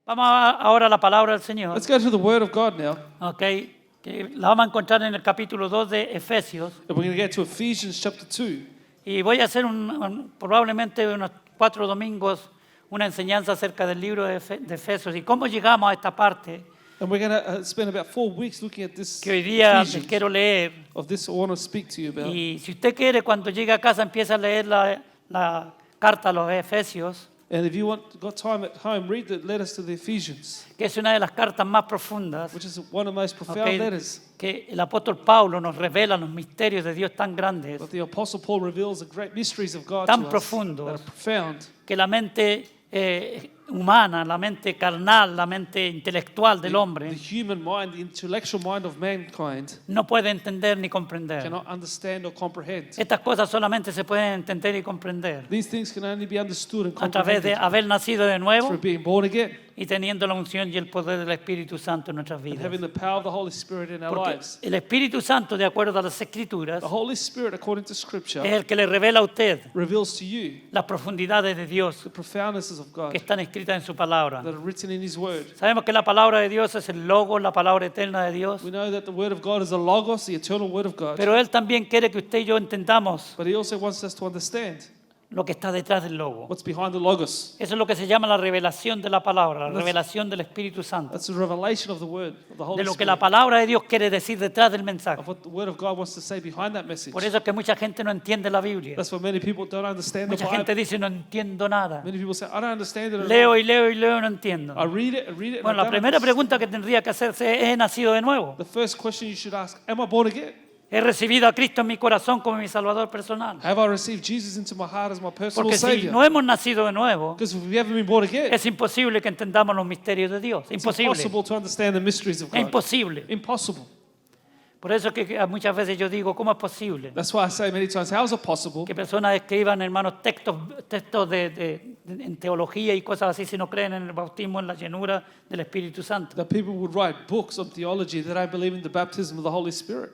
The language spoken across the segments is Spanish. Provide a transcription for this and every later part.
Ahora a la palabra del Señor. Let's go to the Word of God now. Okay, que la vamos a encontrar en el capítulo 2 de Efesios. And we're going to get to Ephesians chapter 2. Y voy a hacer probablemente unos 4 domingos una enseñanza acerca del libro de Efesios y cómo llegamos a esta parte And we're going to spend about 4 weeks looking at this que hoy día les Ephesians. quiero leer. Of this I want to speak to you about. Y si usted quiere, cuando llegue a casa empieza a leer la carta a los Efesios, And if you got time at home, read the letters to the Ephesians, que es una de las cartas más profundas, which is one of the most profound okay, letters. que el apóstol Pablo nos revela los misterios de Dios tan grandes, But the Apostle Paul reveals the great mysteries of God tan to us profundos, that are profound. que la mente humana, la mente carnal, la mente intelectual del The hombre human mind, the intellectual mind of mankind no puede entender ni comprender. cannot understand or comprehend. Estas cosas solamente se pueden entender y comprender These things can only be understood and a través de comprehended haber nacido de nuevo through being born again y teniendo la unción y el poder del Espíritu Santo en nuestras and vidas. having the power of the Holy Spirit in our Porque lives. el Espíritu Santo, de acuerdo a las Escrituras, The Holy Spirit, according to es Scripture, el que le revela a usted reveals to you las profundidades de Dios the profoundnesses of God que están escritas en su palabra. that are written in His Word. Sabemos que la palabra de Dios es el Logos, la palabra eterna de Dios, We know that the Word of God is the Logos, the eternal Word of God, pero Él también quiere que usted y yo entendamos but He also wants us to understand lo que está detrás del Logo. what's behind the Logos. Eso es lo que se llama la revelación de la palabra, la revelación del Espíritu Santo, That's the revelation of the Word, of the de Holy lo que la Spirit, palabra de Dios quiere decir detrás del mensaje. of what the Word of God wants to say behind that message. Por eso es que mucha gente no entiende la Biblia. That's why many people don't understand the Mucha gente Bible. dice, no entiendo nada. Many people say, I don't understand it at Leo all. y leo y leo y no entiendo. I read it and read it. And Bueno, I la don't primera understand. pregunta que tendría que hacerse es, ¿he nacido de nuevo? The first question you should ask, am I born again? ¿He recibido a Cristo en mi corazón como mi Salvador personal? Have I received Jesus into my heart as my personal Porque si Savior? no hemos nacido de nuevo, Because if we haven't been born again, es imposible que entendamos los misterios de Dios. it's Imposible. impossible to understand the mysteries of Es God. imposible. Impossible. Por eso es que muchas veces yo digo, ¿cómo es posible That's why I say many times, how is it possible que personas escriban, hermanos, textos en teología y cosas así si no creen en el bautismo, en la llenura del Espíritu Santo? that people would write books on theology that don't believe in the baptism of the Holy Spirit?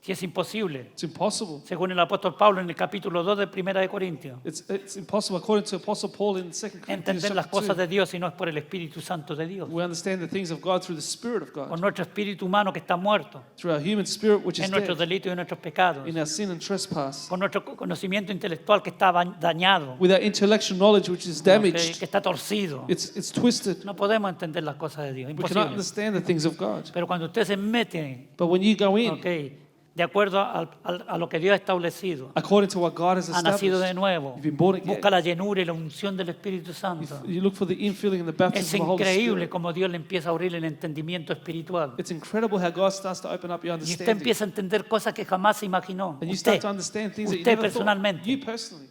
Si es imposible, It's impossible. según el apóstol Pablo en el capítulo 2 de Primera de Corintios, It's impossible according to Apostle Paul in 2 Corinthians entender las chapter cosas 2. de Dios si no es por el Espíritu Santo de Dios, We understand the things of God through the Spirit of por God, nuestro espíritu humano que está muerto, through our human spirit which is en nuestros dead, delitos y nuestros pecados, in our sin and trespass, por nuestro conocimiento intelectual que está dañado, with our intellectual knowledge which is ok, damaged. que está torcido. It's twisted. No podemos entender las cosas de Dios, We cannot imposible. understand the things of God. Pero cuando usted se mete, But when you go in, ok, de acuerdo a lo que Dios ha establecido, according to what God has ha nacido de established, nuevo, you've been born again. busca la llenura y la unción del Espíritu Santo. You look for the infilling and the Es baptism of the Holy increíble Spirit. como Dios le empieza a abrir el entendimiento espiritual. It's incredible how God starts to open up your Y usted understanding. empieza a entender cosas que jamás se imaginó. And you Usted, start to understand things that you usted never thought. personalmente. You personally.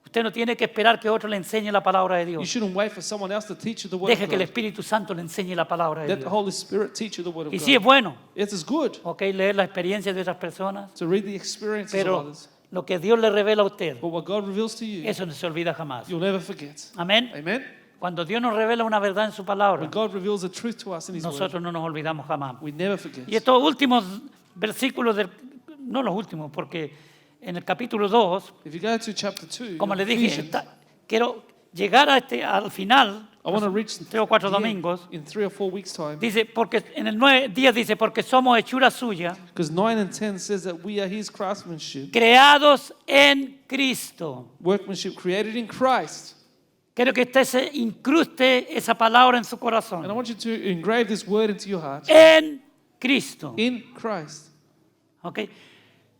Usted no tiene que esperar que otro le enseñe la palabra de You Dios. shouldn't wait for someone else to teach you the word Deje of que el God. Espíritu Santo le enseñe la palabra de Let the Dios. Holy Spirit teach you the word of Y sí es God. bueno, It is good ok, leer la experiencia de otras personas, to read the experiences of pero others. lo que Dios le revela a usted, But what God reveals to you, eso no se olvida jamás. you'll never forget. Amén. Amen? Cuando Dios nos revela una verdad en su palabra, When God reveals the truth to us in His word, nosotros no nos olvidamos jamás. we never forget. Y estos últimos versículos, no los últimos, porque en el capítulo 2, If you go to chapter 2, como of le dije, Ephesians, quiero llegar al final, I want to reach 3 o 4 the end domingos, in 3 or 4 weeks' time. dice, porque en el 9 días dice, porque somos hechura suya, Because 9 and 10 says that we are His craftsmanship, creados en Cristo. workmanship created in Christ. Quiero que usted se incruste esa palabra en su And I corazón. want you to engrave this word into your heart. En Cristo. In Christ. ¿Ok?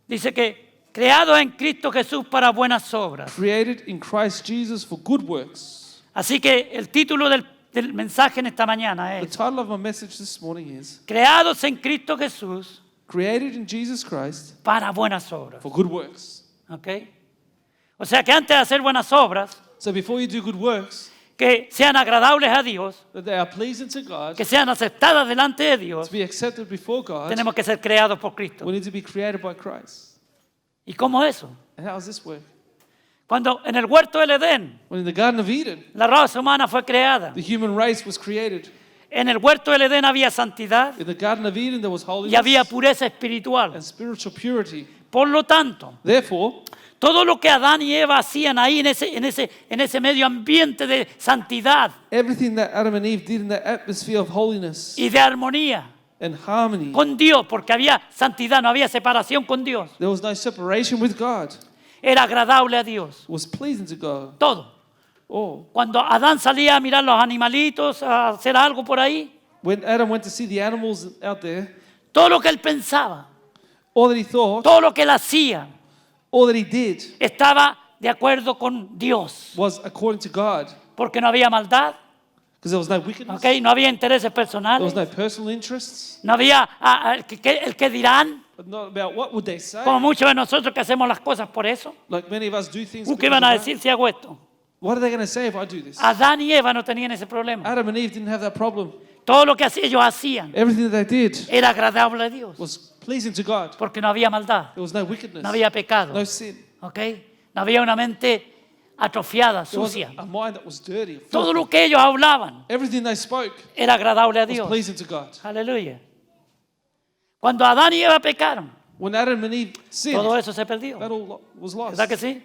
Dice que creado en Cristo Jesús para buenas obras. Created in Christ Jesus for good works. Así que el título del mensaje en esta mañana The es title of my message this morning is creados en Cristo Jesús Created in Jesus Christ para buenas obras. for good works. ¿Ok? O sea que antes de hacer buenas obras, So before you do good works, que sean agradables a Dios, that they are pleasing to God, que sean aceptadas delante de to Dios, be accepted before God, tenemos que ser creados por Cristo. we need to be created by Christ. ¿Y cómo es eso? And how does this work? Cuando en el huerto del Edén, When in the Garden of Eden, la raza humana fue creada. the human race was created. En el huerto del Edén había santidad In the Garden of Eden, there was y había holiness pureza espiritual. and spiritual purity. Por lo tanto, Therefore, todo lo que Adán y Eva hacían ahí en ese medio ambiente de santidad Everything that Adam and Eve did in that atmosphere of holiness y de armonía and harmony. con Dios, porque había santidad, no había separación con Dios. There was no separation with God. Era agradable a Dios. It was pleasing to God. Todo. All. Cuando Adán salía a mirar los animalitos, a hacer algo por ahí, When Adam went to see the animals out there, todo lo que él pensaba, all that he thought, todo lo que él hacía, all that he did estaba de acuerdo con Dios. was according to God. Porque no había maldad, Because there was no wickedness. ¿ok? No había intereses There personales, was no personal interests. no había el que dirán, But not about what would they say. como muchos de nosotros que hacemos las cosas por eso. Like many of us do things ¿Qué because van of a that. decir si hago esto? What are they going to say if I do this? Adán y Eva no tenían ese problema. Adam and Eve didn't have that problem. Todo lo que ellos hacían Everything that they did era agradable a Dios, was pleasing to God. porque no había maldad, There was no wickedness, no había pecado, no sin. ¿ok? No había una mente atrofiada, There was sucia. a mind that was dirty. Todo filthy. lo que ellos hablaban Everything they spoke era agradable a was Dios. pleasing to God. Aleluya. Cuando Adán y Eva pecaron, When Adam and Eve sinned, todo eso se perdió. that all was lost. ¿Verdad que sí?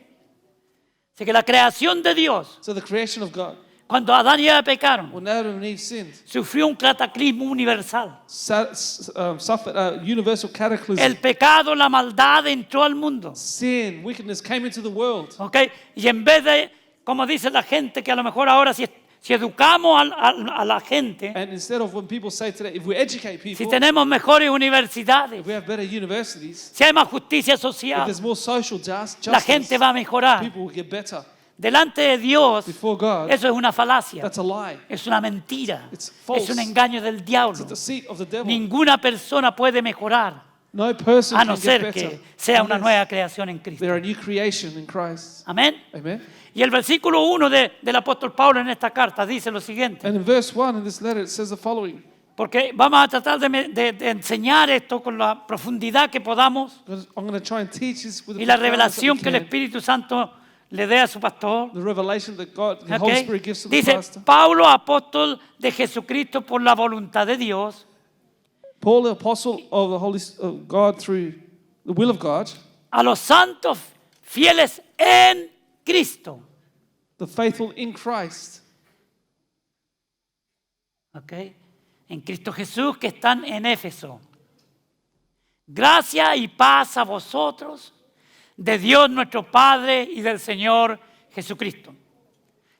Así que la creación de Dios, So the creation of God, cuando Adán y Eva pecaron, when Adam and Eve sinned, sufrió un cataclismo universal. suffered a universal cataclysm. El pecado, la maldad entró al mundo. Sin, wickedness came into the world. ¿Ok? Y en vez de, como dice la gente, que a lo mejor ahora si educamos a la gente, And instead of when people say today, if we educate si people, tenemos mejores universidades, if we have better universities, si hay más justicia if social, there's more social justice, la gente va a mejorar. people will get better. Delante de Dios, Before God, eso es una falacia, that's a lie. es una mentira, It's false. es un engaño del diablo. It's a deceit of the devil. Ninguna persona puede mejorar No person a no can get ser better que sea una unless nueva creación en Cristo. they're a new creation in Christ. Amén. Amen. Y el versículo 1 del apóstol Pablo en esta carta dice lo siguiente, And in verse 1 in this letter, it says the following. porque vamos a tratar de enseñar esto con la profundidad que podamos I'm going to try and teach this with y la the profoundness that we revelación que el can. Espíritu Santo le dé a su pastor. The revelation that God, the ¿Ok? Holy Spirit gives to the Dice, pastor. Pablo, apóstol de Jesucristo por la voluntad de Dios, Paul, the apostle of the Holy of God through the will of God, a los santos fieles en Cristo. the faithful in Christ, ¿Ok? En Cristo Jesús que están en Éfeso. Gracia y paz a vosotros, de Dios nuestro Padre y del Señor Jesucristo.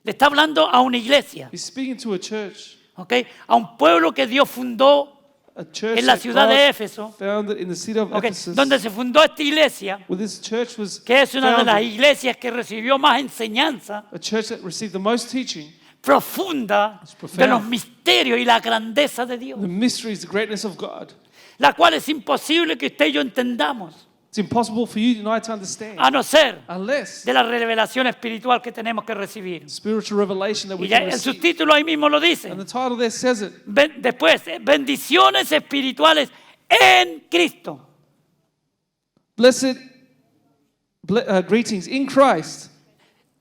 Le está hablando a una iglesia, he's speaking to a church, ¿ok? A un pueblo que Dios fundó a church en la that ciudad de God Éfeso, founded in the city of ¿ok? Ephesus, Donde se fundó esta iglesia, where this church was que es una de las founded, iglesias que recibió más enseñanza a church that received the most teaching, profunda profound. de los misterios y la grandeza de Dios, the mysteries, the greatness of God. la cual es imposible que usted y yo entendamos, It's impossible for you and I to understand a no ser unless de la revelación espiritual que tenemos que recibir. spiritual revelation that we Y ya can el receive. subtítulo ahí mismo lo dice. And the title there says it. Después, bendiciones espirituales en Cristo. Blessed greetings in Christ.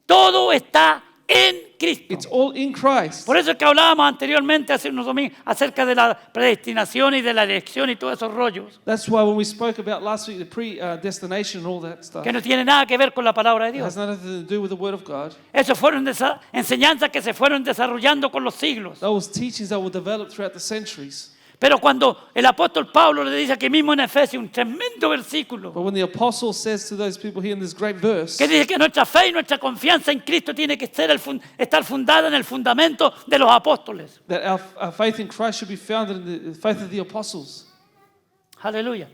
Todo está en Cristo. It's all in Christ. Por eso es que hablábamos anteriormente, hace unos domingos, acerca de la predestinación y de la elección y todos esos rollos, That's why when we spoke about last week the predestination and all that stuff, que no tiene nada que ver con la palabra de it has Dios. nothing to do with the Word of God. Esas fueron enseñanzas que se fueron desarrollando con los siglos. Those teachings that were developed throughout the centuries. Pero cuando el apóstol Pablo le dice aquí mismo en Efesios, un tremendo versículo, But when the apostle says to those people here in this great verse, que dice que nuestra fe y nuestra confianza en Cristo tiene que estar fundada en el fundamento de los apóstoles. that our faith in Christ should be founded in the faith of the apostles. Aleluya.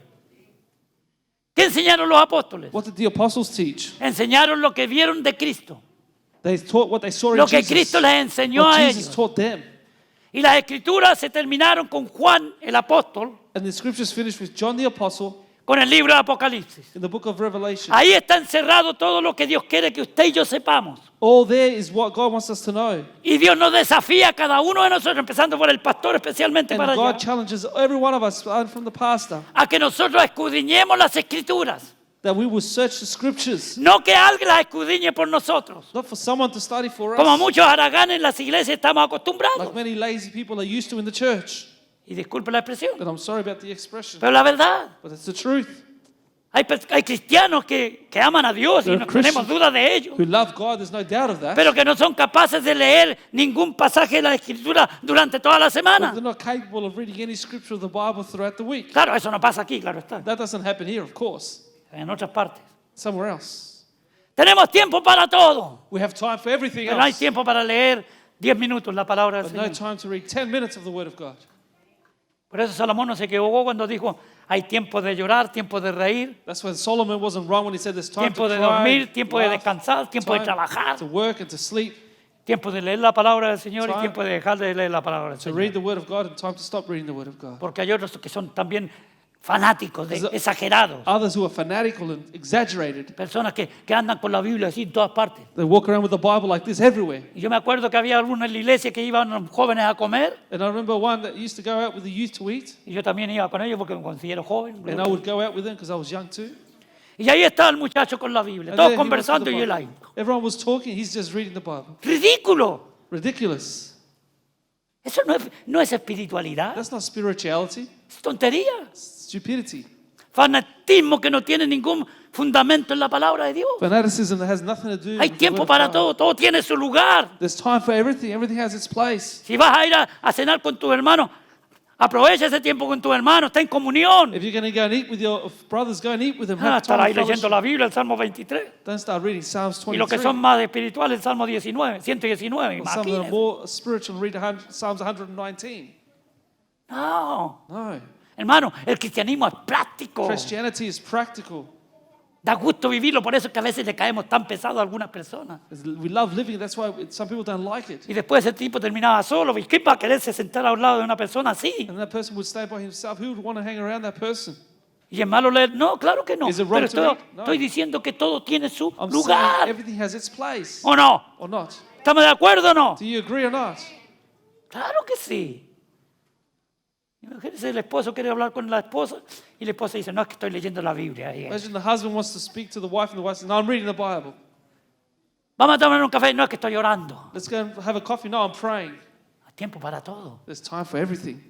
¿Qué enseñaron los apóstoles? What did the apostles teach? Enseñaron lo que vieron de Cristo, They taught what they saw in lo que Jesus. Cristo les enseñó What a Jesus ellos. taught them. Y las escrituras se terminaron con Juan el apóstol, And the scriptures finished with John the apostle con el libro de Apocalipsis. in the book of Revelation. Ahí está encerrado todo lo que Dios quiere que usted y yo sepamos. All there is what God wants us to know. Y Dios nos desafía a cada uno de nosotros, empezando por el pastor especialmente And para God allá, challenges every one of us, starting from the pastor, a que nosotros escudriñemos las escrituras. that we will search the scriptures, No que alguien las escudriñe por nosotros. not for someone to study for Como us, muchos haraganes en las iglesias estamos like acostumbrados. many lazy people are used to in the church. Y disculpe la expresión, And I'm sorry about the expression, pero la verdad, but it's the truth. Hay cristianos que aman a Dios y There no are tenemos Christians duda de ello, who love God, there's no doubt of that. pero que no son capaces de leer ningún pasaje de la Escritura durante toda la But semana. they're not capable of reading any scripture of the Bible throughout the week. Claro, eso no pasa aquí, claro está, That doesn't happen here, of course. en otras partes. Somewhere else. Tenemos tiempo para todo, We have time for everything pero no hay else, tiempo para leer 10 minutos la palabra del but no Señor. time to read 10 minutes of the Word of God. Por eso Salomón no se equivocó cuando dijo, hay tiempo de llorar, tiempo de reír, That's when Solomon wasn't wrong when he said there's time to tiempo de cry, dormir, tiempo de laugh, descansar, tiempo de time trabajar, to work and to sleep, tiempo de leer la palabra del Señor y Time tiempo de dejar de leer la palabra del to Señor. read the Word of God, and time to stop reading the Word of God. Porque hay otros que son también fanáticos, There's exagerados. Others who are fanatical and exaggerated, Personas que andan con la Biblia así en todas partes. they walk around with the Bible like this everywhere. Y yo me acuerdo que había algunos en la iglesia que iban los jóvenes a comer And I remember one that used to go out with the youth to eat, y yo también iba con ellos porque me considero joven. and I would go out with them because I was young too. Y ahí estaba el muchacho con la Biblia, And todos there he was with conversando the y él Bible. ahí. Everyone was talking, he's just reading the Bible. ¡Ridículo! Ridiculous. Eso no es espiritualidad, That's not spirituality, es tontería. it's stupidity. Fanatismo que no tiene ningún fundamento en la palabra de Dios. Fanaticism that has nothing to do Hay with the tiempo Word of para God. todo, todo tiene su lugar. There's time for everything, everything has its place. Si vas a ir a cenar con tus hermanos, aprovecha ese tiempo con tus hermanos, está en comunión. If you're going to go and eat with your brothers, go and eat with them. Ah, Have estar time ahí of leyendo fellowship. la Biblia, el Salmo 23. Don't start reading Psalms Y los que 23. son más espirituales, el Salmo 19, 119. Some that are Imagínense. more spiritual, read Psalms 119. No, No. hermano, el cristianismo es práctico. Christianity is practical. Da gusto vivirlo, por eso es que a veces le caemos tan pesado a algunas personas. We love living, that's why some people don't like it. Y después ese tipo terminaba solo. ¿Y quién va a quererse sentar al lado de una persona así? And that person would stay by himself. Who would want to hang around that person? Y es malo leer. No, claro que no. Is it wrong Pero to read? No. estoy diciendo que todo tiene su I'm lugar. saying everything has its place. ¿O no? Or not? ¿Estamos de acuerdo o no? Do you agree or not? Claro que sí. Imagínense, el esposo quiere hablar con la esposa y la esposa dice, no, es que estoy leyendo la Biblia. Imagine the husband wants to speak to the wife and the wife says, no, I'm reading the Bible. Vamos a tomar un café. No, es que estoy orando. Let's go and have a coffee. No, I'm praying. Hay tiempo para todo. There's time for everything.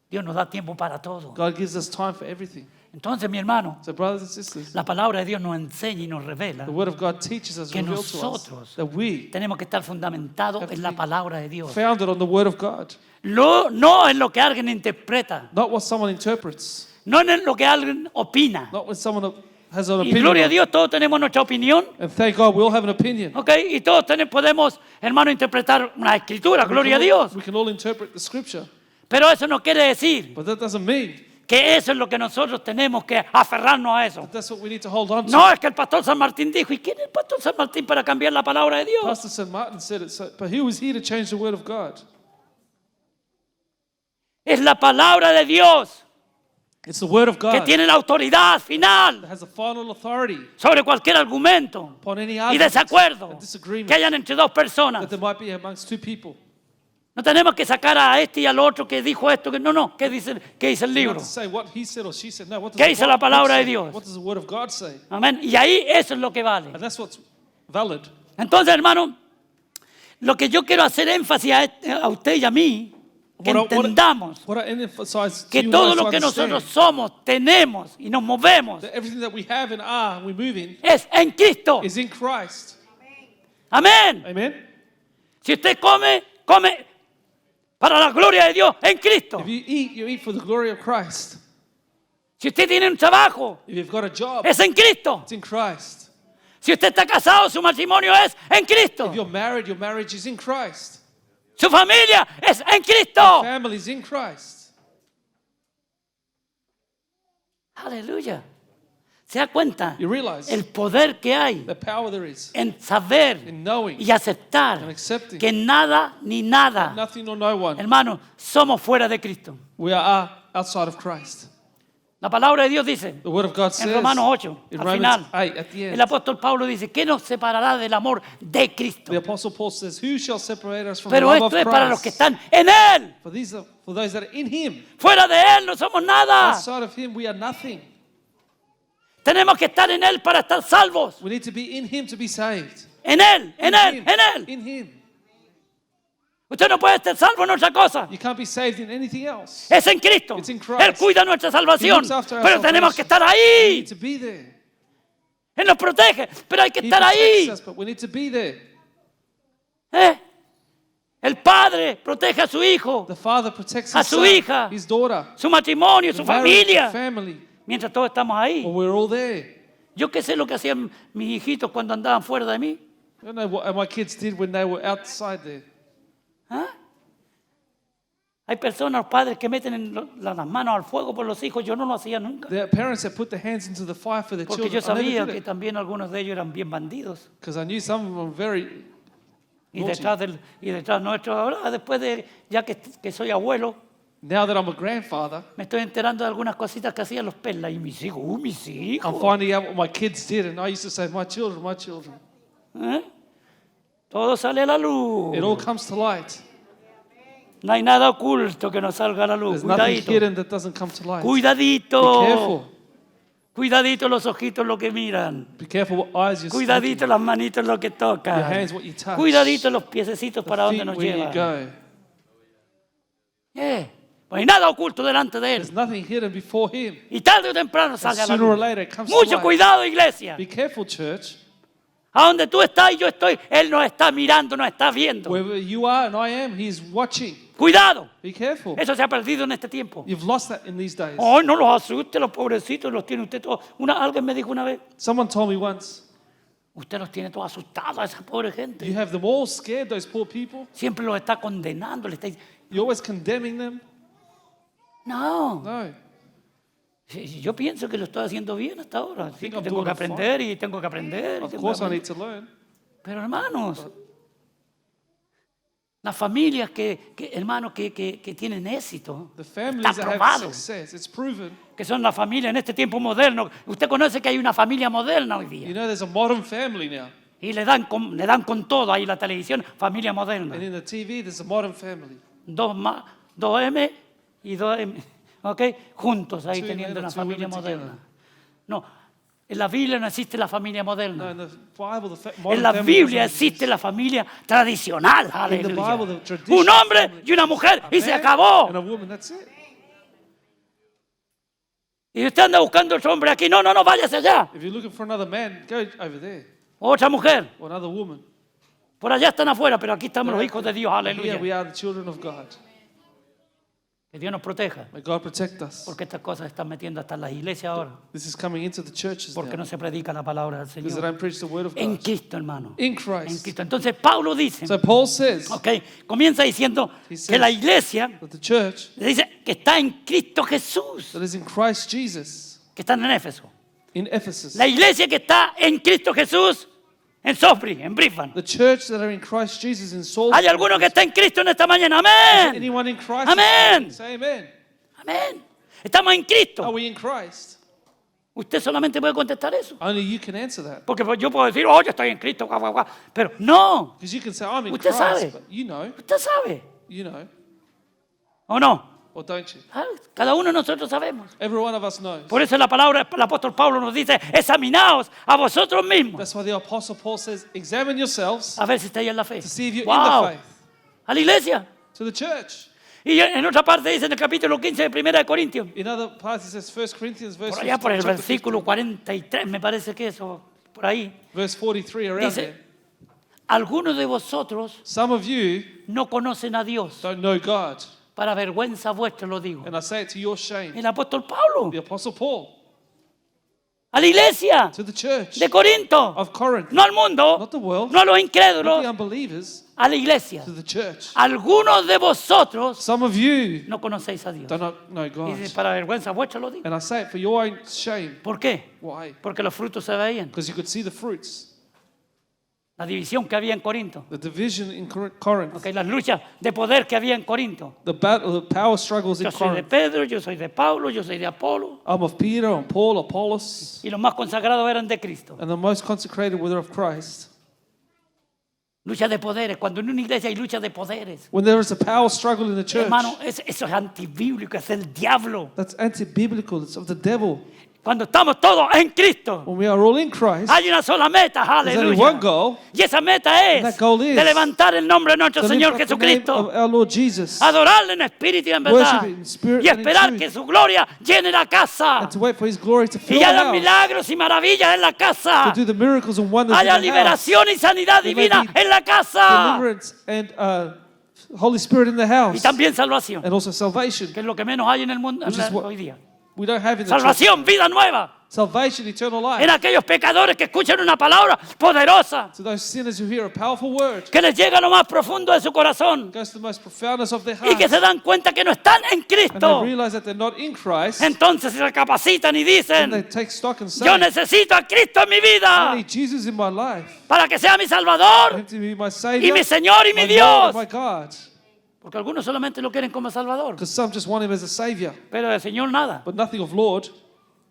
Dios nos da tiempo para todo. God gives us time for everything. Entonces, mi hermano, So brothers and sisters, la palabra de Dios nos enseña y nos revela the Word of God teaches us, que reveals to us, nosotros that we tenemos que estar fundamentados en la palabra de Dios. founded on the Word of God. No en lo que alguien interpreta, Not what someone interprets. no en lo que alguien opina. Not when someone has an Y opinion. gloria a on- Dios, todos tenemos nuestra opinión, And thank God we all have an opinion. ¿ok? Y todos podemos, hermano, interpretar una escritura, gloria a Dios. We can all interpret the scripture. Pero eso no quiere decir But that doesn't mean que eso es lo que nosotros tenemos que aferrarnos a eso. that that's what we need to hold on to. No, es que el pastor San Martín dijo, ¿y quién es el pastor San Martín para cambiar la palabra de Dios? Pastor St. Martin said it, but he was here to change the Word of God. Es la palabra de Dios It's the Word of que God tiene la autoridad final that has the final authority sobre cualquier argumento upon any y argument desacuerdo and disagreement que hayan entre dos personas. that there might be amongst two people. No tenemos que sacar a este y al otro que dijo esto, que no, ¿qué dice el Not libro? to say what he said or she said. No, what does ¿Qué the dice la book palabra de say? Dios? What does the Word of God say? Amén. Y ahí eso es lo que vale. And that's what's valid. Entonces, hermano, lo que yo quiero hacer énfasis a usted y a mí, que entendamos What I emphasize to que you todo guys to lo que understand, nosotros somos, tenemos y nos movemos that everything that we have and are and we move in es en Cristo. is in Christ. Amén. Amen? Si usted come para la gloria de Dios en Cristo. If you eat for the glory of Christ. Si usted tiene un trabajo, If you've got a job, es en Cristo. it's in Christ. Si usted está casado, su matrimonio es en Cristo. If you're married, your marriage is in Christ. Su familia es en Cristo. Family is in Christ. Aleluya. ¿Se da cuenta You realize el poder que hay the power there is en saber in knowing y aceptar and accepting que nada ni nada, nothing or no one. hermano, somos fuera de Cristo? We are outside of Christ. La palabra de Dios dice The Word of God en says Romanos 8, in al Romans final, 8 at the el end, apóstol Pablo dice, ¿qué nos separará del amor de Cristo? the Apostle Paul says, who shall separate us from the Pero love esto of es para los que Christ? están en Él. For those that are in Him. Fuera de Él no somos nada. Outside of Him, we are nothing. Tenemos que estar en Él para estar salvos. We need to be in Him to be saved. En Él, en In Él, Him. en Él. In Him. Usted no puede estar salvo en otra cosa. You can't be saved in anything else. Es en Cristo. It's in Christ. Él cuida nuestra salvación. He looks after our Pero tenemos que salvation. estar We ahí. need to be there. Él nos protege, pero hay que He estar ahí. protects us, but we need to be there. El padre protege a su hijo, The father protects A his su son, hija. his daughter, su matrimonio, the su marriage, the familia, family. mientras todos estamos ahí. Well, we're all there. Yo qué sé lo que hacían mis hijitos cuando andaban fuera de mí. I don't know what my kids did when they were outside there. ¿Ah? Hay personas, padres, que meten las manos al fuego por los hijos. Yo no lo hacía nunca. There are parents that put their hands into the fire for their Porque children. yo I sabía never que did it también algunos de ellos eran bien bandidos. because I knew some of them were very Y naughty. detrás nuestro, ahora después de, ya que soy abuelo, Now that I'm a grandfather, me estoy enterando de algunas cositas que hacían los perlas. Y mis hijos, mis hijos. I'm finding out what my kids did, and I used to say, my children, my children. ¿Eh? Todo sale a la luz. It all comes to light. No hay nada oculto que no salga a la luz. There's nothing Cuidadito. hidden that doesn't come to light. Be Cuidadito. careful. Cuidadito los ojitos lo que miran. Be careful what eyes you're Cuidadito las manitos lo que Your tocan. hands, what you touch. Cuidadito los piececitos para feet donde nos where you llevan. go. No hay nada oculto delante de There's él. nothing hidden before Him. Y tarde o temprano sale a la Sooner or luz. later it comes to Mucho light. cuidado, iglesia. Be careful, church. A donde tú estás y yo estoy, Él nos está mirando, nos está viendo. Wherever you are and I am, He is watching. Cuidado. Be careful. Eso se ha perdido en este tiempo. You've lost that in these days. Ay, no los asuste, los pobrecitos, los tiene usted todos. Alguien me dijo una vez, Someone told me once, usted los tiene todos asustados a esa pobre gente. you have them all scared, those poor people. Siempre los está condenando, le está diciendo, You're always condemning them. no. No. Sí, yo pienso que lo estoy haciendo bien hasta ahora. Sí, think que I'm tengo doing que it fine. aprender y tengo que aprender. y Of tengo que course I aprender. need to learn. Pero hermanos, las familias hermanos, que tienen éxito, The families está that have probado, success, it's proven. que son las familias en este tiempo moderno. Usted conoce que hay una familia moderna hoy You día. know, there's a modern family now. Y le dan con todo ahí la televisión, familia moderna. And in the TV, there's a modern family. Dos M y dos M, ¿ok? Juntos ahí Two teniendo men or una two familia women moderna. together. No, en la Biblia no existe la familia No, moderna. in the Bible, the En modern la family Biblia doesn't existe exist. la familia tradicional. In the Aleluya. Bible, the traditional Un hombre family. y una mujer A y se man acabó. And a woman, that's it. Y usted anda buscando otro hombre aquí. No, váyase allá. If you're looking for another man, go over there. Otra mujer. Or another woman. Por allá están afuera, pero aquí estamos los hijos de Dios. Here we Aleluya. are the children of God. Que Dios nos proteja. May God protect us. Porque estas cosas se están metiendo hasta en las iglesias ahora. This is coming into the churches Porque now. no se predica la palabra del Because they Señor. don't preach the word of En God. Cristo, hermano. In En Christ. Cristo. Entonces Pablo dice, So Paul says ok, comienza diciendo He says- que la iglesia that the church dice que está en Cristo Jesús, that is in Christ Jesus, que están en Éfeso. in Ephesus, La iglesia que está en Cristo Jesús en Sofri, en Brisbane. the church that are in Christ Jesus in Salisbury. Hay alguno que está en Cristo en esta mañana. Is Amén. anyone in Christ? Amén. Say amen. Amén. Estamos en Are Cristo. we in Christ? Usted solamente puede contestar eso. Only you can answer that. Porque yo puedo decir, oh, yo estoy en Cristo, guau, guau, guau. Pero no. Because you can say, I'm in Usted Christ, sabe. but you know, Usted sabe. ¿O no? or don't you? ¿Sabe? Cada uno de nosotros sabemos. Every one of us knows. Por eso la palabra, el apóstol Pablo nos dice, examinaos a vosotros mismos. That's why the Apostle Paul says, examine yourselves A ver si estáis en la fe. to see if you're Wow. in the faith. A la iglesia. To the church. Y en otra parte dice en el capítulo 15 de 1 de Corintios, In other parts, it says 1 Corinthians, verse por allá por el 15, chapter versículo 15, 43, me parece que eso, por ahí, verse 43, around dice, there. algunos de vosotros Some of you no conocen a Dios. don't know God. Para vergüenza vuestra lo digo. And I say it to your shame. El apóstol Pablo, The Apostle Paul, a la iglesia to the church de Corinto, of Corinth, no al mundo, not the world, no a los not the incrédulos, unbelievers, a la iglesia. to the church. Algunos de vosotros Some of you no conocéis a Dios. do not know Y God. dice, para vergüenza vuestra lo digo. And I say it for your own shame. ¿Por qué? Why? Porque los frutos se veían. Because you could see the fruits. La división que había en Corinto. The division in Corinth. Okay, las luchas de poder que había en Corinto. The battle, the power struggles in Yo soy de Corinth. Pedro, yo soy de Pablo, yo soy de Apolo. I'm of Peter and Paul, Apollos, Y los más consagrados eran de Cristo. and the most consecrated were of Christ. Lucha de poderes. Cuando en una iglesia hay lucha de poderes. When there is a power struggle in the church, Hermano, eso es antibíblico, es el diablo. that's anti-biblical. It's of the devil. Cuando estamos todos en Cristo, when we are all in Christ, hay una sola meta, there's only one aleluya. goal, Y esa meta es that goal is de levantar el nombre de nuestro to Señor lift up the name Jesucristo, of our Lord Jesus, adorarle en espíritu y en Worship verdad, Him in spirit y and in esperar truth. que su gloria llene la casa, and to wait for His glory to y fill the haya house, milagros y maravillas en la casa, to do the miracles and wonders haya in the house, liberación y sanidad There may divina be en la casa, deliverance and Holy Spirit in the house, y también salvación, and also salvation. que es lo que menos hay en el mundo Which is what- hoy día. We don't have in the church. Salvación, vida nueva. Salvation, eternal life. En aquellos pecadores que escuchan una palabra poderosa To those sinners who hear a powerful word, que les llega a lo más profundo de su corazón goes to the most profoundness of their y que hearts, se dan cuenta que no están en and they Cristo. realize that they're not in Christ, Entonces se recapacitan y and they dicen, take stock and say, yo necesito a Cristo en mi I vida need Jesus in my life, para que sea mi for Salvador Him to be my y Savior, mi Señor y mi my Lord, Dios. and my God. Porque algunos solamente lo quieren como Salvador, Because some just want Him as a Savior, pero el Señor nada. but nothing of Lord.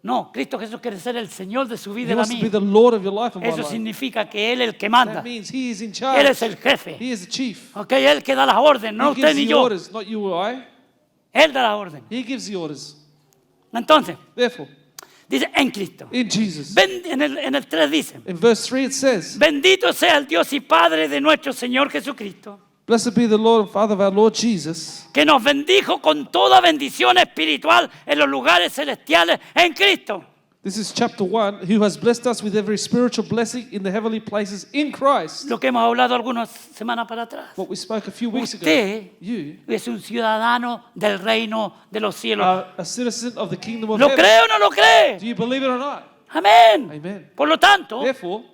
No, Cristo Jesús quiere ser el Señor de su vida He y la wants to be mía. the Lord of your life and my Eso life. significa que Él es el que manda. That means He is in Él charge. es el jefe. He is the chief. Ok, Él que da las órdenes, no He usted gives ni the yo. orders, not you or I. Él da las órdenes. He gives the orders. Entonces, Therefore, dice en Cristo. in Jesus. En el 3 dice, In verse 3 it says, bendito sea el Dios y Padre de nuestro Señor Jesucristo, Blessed be the Lord and Father of our Lord Jesus, que nos bendijo con toda bendición espiritual en los lugares celestiales en Cristo. this is chapter 1, who has blessed us with every spiritual blessing in the heavenly places in Christ. Lo que hemos hablado algunas semanas para atrás. What we spoke a few weeks ago. Usted You es un ciudadano del reino de los cielos. are a citizen of the kingdom of ¿Lo heaven. cree o no lo Do cree? you believe it or not? Amén. Amen. Por lo tanto, Therefore,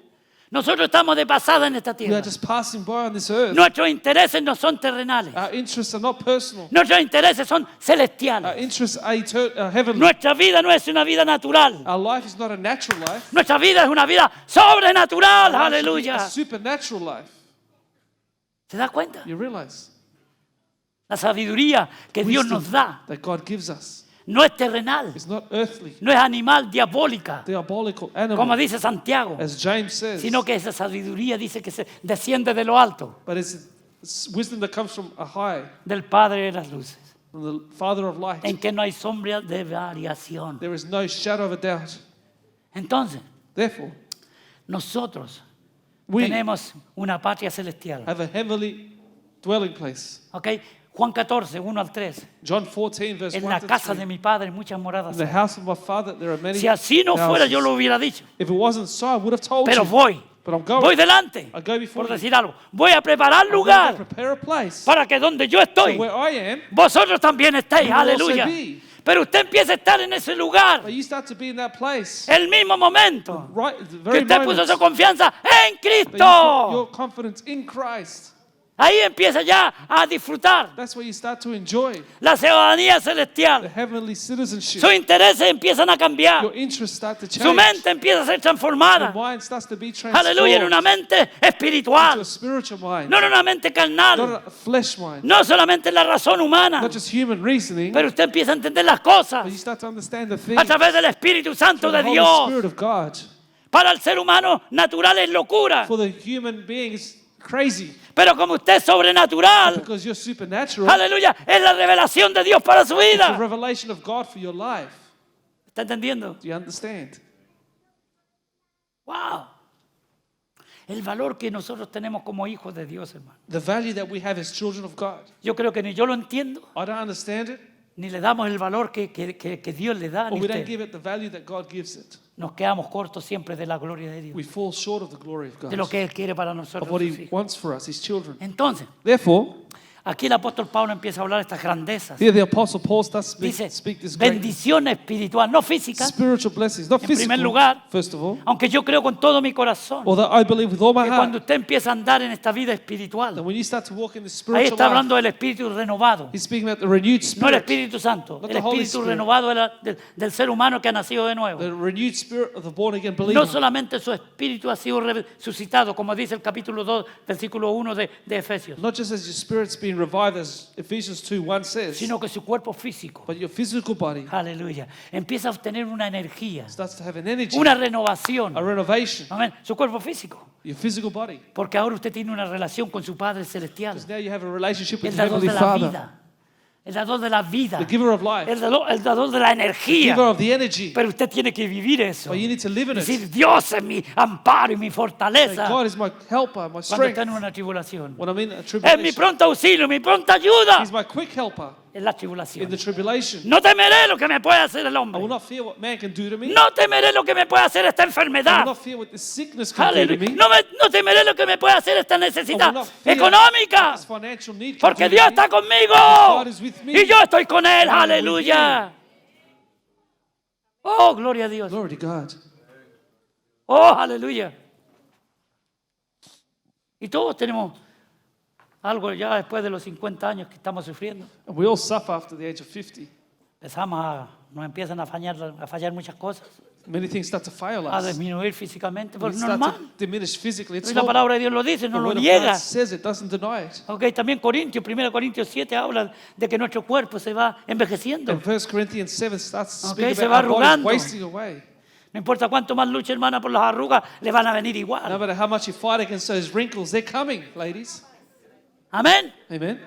nosotros estamos de pasada en esta we are tierra. just passing by on this earth. Nuestros intereses no son terrenales. Our interests are not personal. Nuestros intereses son Our celestiales. interests are heavenly. Nuestra vida no es una vida natural. Our life is not a natural life. Nuestra vida es una vida sobrenatural. Our life should be Aleluya. a supernatural life. ¿Se da cuenta? You realize La sabiduría que Dios nos da that God gives us no es terrenal, is not earthly, no es animal, diabólica, diabolical, como animal, dice Santiago, as James says, sino que esa sabiduría dice que se desciende de lo alto, but it's wisdom that comes from a high, del Padre de las luces, from the Father of light. en que no hay sombra de variación. There is no shadow of a doubt. Entonces, Therefore, nosotros we tenemos una patria celestial. have a heavenly dwelling place. ¿Ok? Juan 14, 1 al 3. John 14, verse En 1 la to casa 3. de mi Padre muchas moradas In the hay. house of my Father there are many Si así no fuera, yo houses. lo hubiera dicho. If it wasn't so, I would have told Pero you. voy. But I'm going. Voy delante. I go before Por you. decir algo. Voy a preparar I'm going to lugar prepare a place. para que donde yo So estoy, where I am, vosotros también estéis. You will also Aleluya. be. Pero usted empieza a estar en ese lugar. but you start to be in that place. El mismo momento Right, the que very usted moment puso su confianza en that you put Cristo. your confidence in Christ. Ahí empieza ya a disfrutar That's where you start to enjoy la ciudadanía the celestial. heavenly citizenship. Sus intereses empiezan a cambiar. Your interests start to change. Su mente empieza a ser Your transformada. mind starts to be transformed Aleluya, en una mente into espiritual. a spiritual mind, No en una mente carnal. not a flesh mind, No solamente en la razón humana. not just human reasoning, Pero usted empieza a entender las cosas but you start to understand the things a través del Espíritu Santo through de the Holy Dios. Spirit of God. Para el ser humano natural es locura. For the human being, it's crazy. Pero como usted es sobrenatural, Because you're supernatural, aleluya, es la revelación de Dios para su it's a vida. revelation of God for your life. ¿Está entendiendo? Do you understand? Wow. El valor que nosotros tenemos como hijos de Dios, hermano. The value that we have as children of God. Yo creo que ni yo lo entiendo, I don't understand it, ni le damos el valor que Dios le da. or Ni we don't usted. give it the value that God gives it. Nos quedamos cortos siempre de la gloria de Dios, We fall short of the glory of de lo God, que Él quiere para of nosotros. what sus He hijos. wants for us, His children. Entonces, Therefore, aquí el apóstol Pablo empieza a hablar de estas grandezas. here the Apostle Paul starts to Dice, speak this great bendición espiritual, no física, spiritual blessings, not en primer physical, lugar, first of all, aunque yo creo con todo mi corazón although I believe with all my que cuando heart usted empieza a andar en esta vida that espiritual, when you start to walk in the ahí spiritual está life, hablando del Espíritu renovado, He's speaking about the renewed no el spirit, Espíritu Santo, Not el the Holy Espíritu Spirit. renovado del ser humano que ha nacido de nuevo. the renewed spirit of the born again believer. No solamente su espíritu ha sido resucitado, como dice el capítulo 2, versículo 1 de Efesios, Not just as your spirit's being revived, as Ephesians 2:1 says, sino que su cuerpo físico, but your physical body aleluya, empieza a obtener una energía, starts to have an energy, una renovación. a renovation, Amén. Su cuerpo físico. your physical body. Porque ahora usted tiene una relación con su Padre Celestial, Because now you have a relationship with el the dador Heavenly de la Father, vida. el dador de la vida, the giver of life, el dador de la energía. giver of the energy. Pero usted tiene que vivir eso. But you need to live in it. Decir, Dios es mi amparo y mi Say, fortaleza God is my helper, my cuando strength. está en una tribulación. When I'm in a Es mi tribulation, pronto auxilio, mi pronta ayuda He's my quick helper en la in tribulación. the tribulation. No temeré lo que me puede hacer el I will hombre. not fear what man can do to me. No temeré lo que me puede hacer esta I will enfermedad. not fear what this sickness can do to Aleluya. me. No temeré lo que me puede hacer esta I will necesidad not fear económica. what this financial need can Porque do Dios to me. está conmigo. God is with me. Y yo estoy con Él. I am with Aleluya. Oh, gloria a Dios. Glory to God. Oh, aleluya. Y todos tenemos algo ya después de los 50 años que estamos sufriendo. And we all suffer after the age of 50. Nos empiezan a fallar muchas cosas, Many things start to fail a us. disminuir físicamente, We porque es start normal. to diminish physically. It's Y la normal. palabra de Dios lo dice, no The lo word of niega. God says it, doesn't deny it. Okay, también 1 Corintios 7 habla de que nuestro cuerpo se va envejeciendo. And 1 Corinthians 7 starts to Okay, speak se va about our bodies arrugando. wasting away. No importa cuánto más luche, hermana, por las arrugas, le van a venir No igual. matter how much you fight against those wrinkles, they're coming, ladies. Amén. Amen.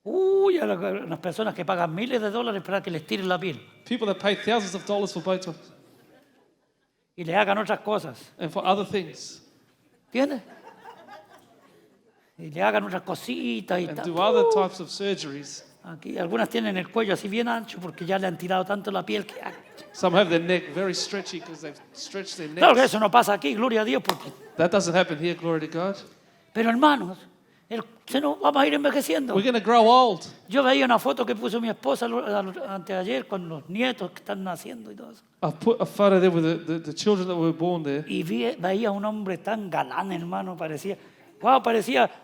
Uy, a las personas que pagan miles de dólares para que les tiren la piel People that pay thousands of dollars for Botox y les hagan otras cosas. and for other things ¿Entiendes? Y le hagan otras cositas y and tal. do other types of surgeries. Aquí algunas tienen el cuello así bien ancho porque ya le han tirado tanto la piel que... Some have their neck very stretchy because they've stretched their Claro que necks. eso no pasa aquí, gloria a Dios, porque... That doesn't happen here, glory to God. Pero hermanos, se nos vamos a ir envejeciendo. We're going to grow old. Yo veía una foto que puso mi esposa anteayer con los nietos que están naciendo y todo eso. I've put a photo there with the children that were born there. Y veía un hombre tan galán, hermano, parecía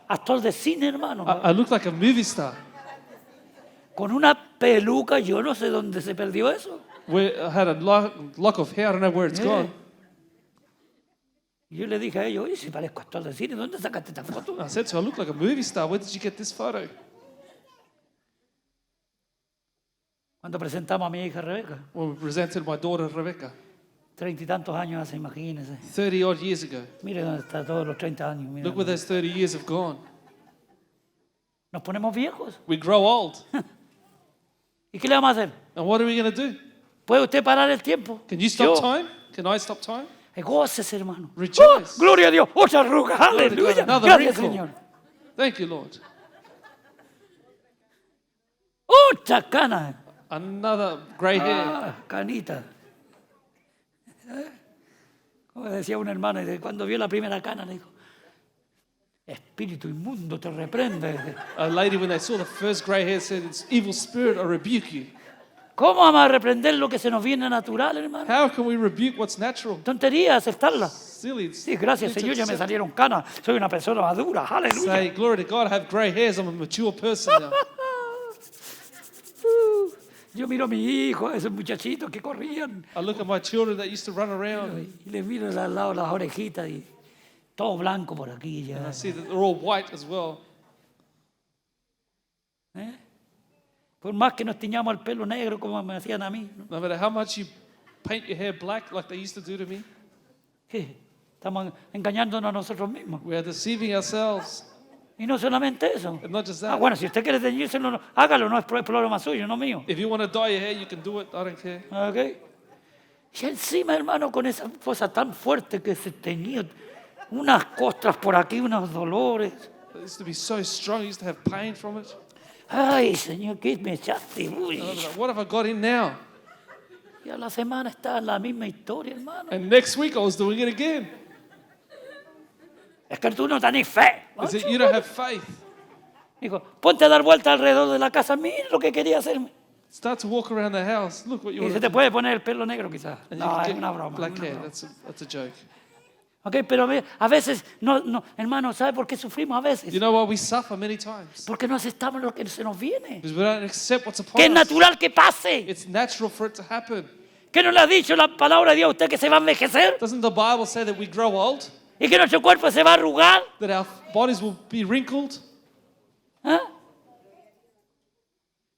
actor de cine, hermano. I looked like a movie star. Con una peluca, yo no sé dónde se perdió eso. I had a lock of hair. I don't know where it's gone. Y yo le dije a ellos, oye, si parezco actor de cine, ¿dónde sacaste esta foto? I said to her, I look like a movie star. Where did you get this photo? Cuando presentamos a mi hija Rebeca, When we presented my daughter Rebecca 30 y tantos años hace, imagínense. 30 odd years ago. Mire dónde está todos los 30 años. mire. Look where those 30 years have gone. Nos ponemos viejos. We grow old. ¿Y qué le vamos a hacer? And what are we going to do? ¿Puede usted parar el tiempo? Can you stop Yo. time? Can I stop time? Gócese, hermano. Rejoice. ¡Oh, gloria a Dios. Otra arruga. Glory to God. Aleluya. Another Gracias, wrinkle. Señor. Thank you, Lord. Otra cana. Another grey hair. Ah, canita. Como decía un hermano, cuando vio la primera cana, le dijo, espíritu inmundo, te reprende. A lady, when they saw the first grey hair, said, "It's evil spirit, I rebuke you." ¿Cómo vamos a reprender lo que se nos viene natural, hermano? How can we rebuke what's natural? Tontería, aceptarla. Silly. Sí, gracias, Need to Señor, ya me accept. salieron canas. Soy una persona madura. Aleluya. Say, glory to God, I have grey hairs. I'm a mature person now. Yo miro a mi hijo, a esos muchachitos que corrían, I look at my children that used to run around, y les miro al lado las orejitas y todo blanco por aquí ya. and I see that they're all white as well. ¿Eh? Por más que nos tiñamos el pelo negro como me hacían a mí, ¿no? No matter how much you paint your hair black like they used to do to me, ¿Qué? Estamos engañándonos a nosotros mismos. we are deceiving ourselves. Y no solamente eso. And not just Ah, that. bueno, si usted quiere teñírselo, hágalo, no es problema suyo, no mío. If you want to dye your hair, you can do it. I don't care. ¿Ok? Y encima, hermano, con esa cosa tan fuerte que se teñía, unas costras por aquí, unos dolores. It used to be so strong. I used to have pain from it. Ay, Señor, ¿qué me echaste? Uy. And I was like, what have I got in now? Y a la semana está la misma historia, hermano. And next week I was doing it again. Es que tú no tenés fe. Is it you don't have faith? Dijo, ponte a dar vuelta alrededor de la casa. Mira lo que quería hacerme. Start to walk around the house. Look what you Y want se to te do. puede poner el pelo negro quizás. And you No, can es get una broma. black una hair. broma. That's a joke. Ok, pero a veces, no, hermano, ¿sabe por qué sufrimos a veces? You know why we suffer many times? Porque no aceptamos lo que se nos viene. Because we don't accept what's upon Que es us. natural que pase. It's natural for it to happen. ¿Qué no le ha dicho la palabra de Dios a usted que se va a envejecer? Doesn't the Bible say that we grow old? ¿Y que nuestro cuerpo se va a arrugar? That our bodies will be wrinkled? ¿Ah?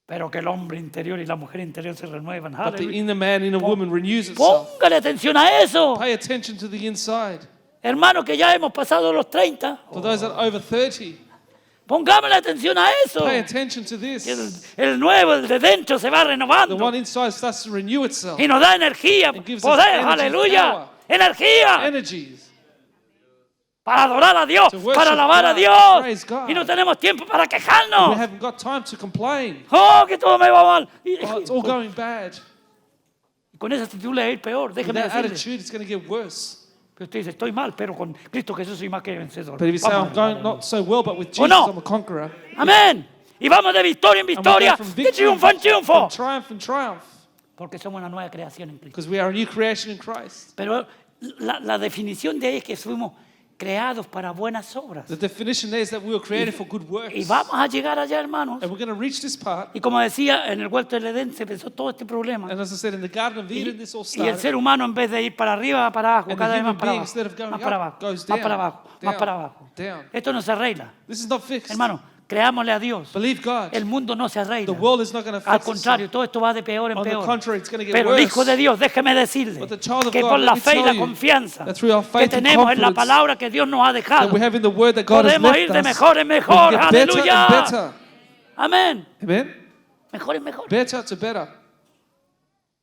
Pero que el hombre interior y la mujer interior se renuevan. But the Aleluya. inner man, inner woman renews itself. Póngale atención a eso. Pay attention to the inside. Hermano, que ya hemos pasado los 30. For those that are over 30, Pongámosle atención a eso. Pay attention to Que this. el nuevo, el de dentro, se va The renovando one inside starts to renew itself. y nos da energía, It gives us poder, energy, aleluya, power. energía Energies. para adorar a Dios, To worship para alabar a God, Dios. praise God. Y no tenemos tiempo para We quejarnos. haven't got time to complain. Oh, que todo me va mal. Y Oh, it's all going bad. con esa actitud le va a ir peor, With déjeme that decirle. attitude, it's going to get worse. Pero usted dice, estoy mal, pero con Cristo Jesús soy más que vencedor. But if you say, Vamos, I'm going aleluya. not so well, but with ¿O Jesus, no? I'm a conqueror. Amén. Y vamos de victoria en And we go victoria, from de victory triunfo en triunfo. from triumph and triumph. Porque somos una nueva creación en Cristo. Because we are a new creation in Christ. Pero la definición de ahí es que fuimos creados para buenas obras. The definition there is that we were created for good Y works. vamos a llegar allá, hermanos. And we're going to reach this part. Y como decía, en el huerto del Edén se empezó todo este problema. And as I said, in the Garden of Y, Eden, this all y el started. ser humano, en vez de ir para arriba, va para abajo, And cada the vez más human para being, abajo, instead of going más para up, abajo, goes más down, para abajo, más down, para abajo. down. Esto no se arregla. This is not fixed. Hermano, creámosle a Dios. Believe God. El mundo no se The arregla. world is not going to Al fix contrario, itself. todo esto va de peor en On the peor. contrary, it's going to get Pero el worse. Hijo de Dios, déjeme decirle But the child of que God, por la let me fe y la tell you confianza that through our que faith and tenemos en la confidence palabra que Dios nos ha dejado, that we have in the word that God has podemos left ir de us, mejor en we mejor. can get better Aleluya. and better. Amén. Amen? Mejor en mejor. Better to better.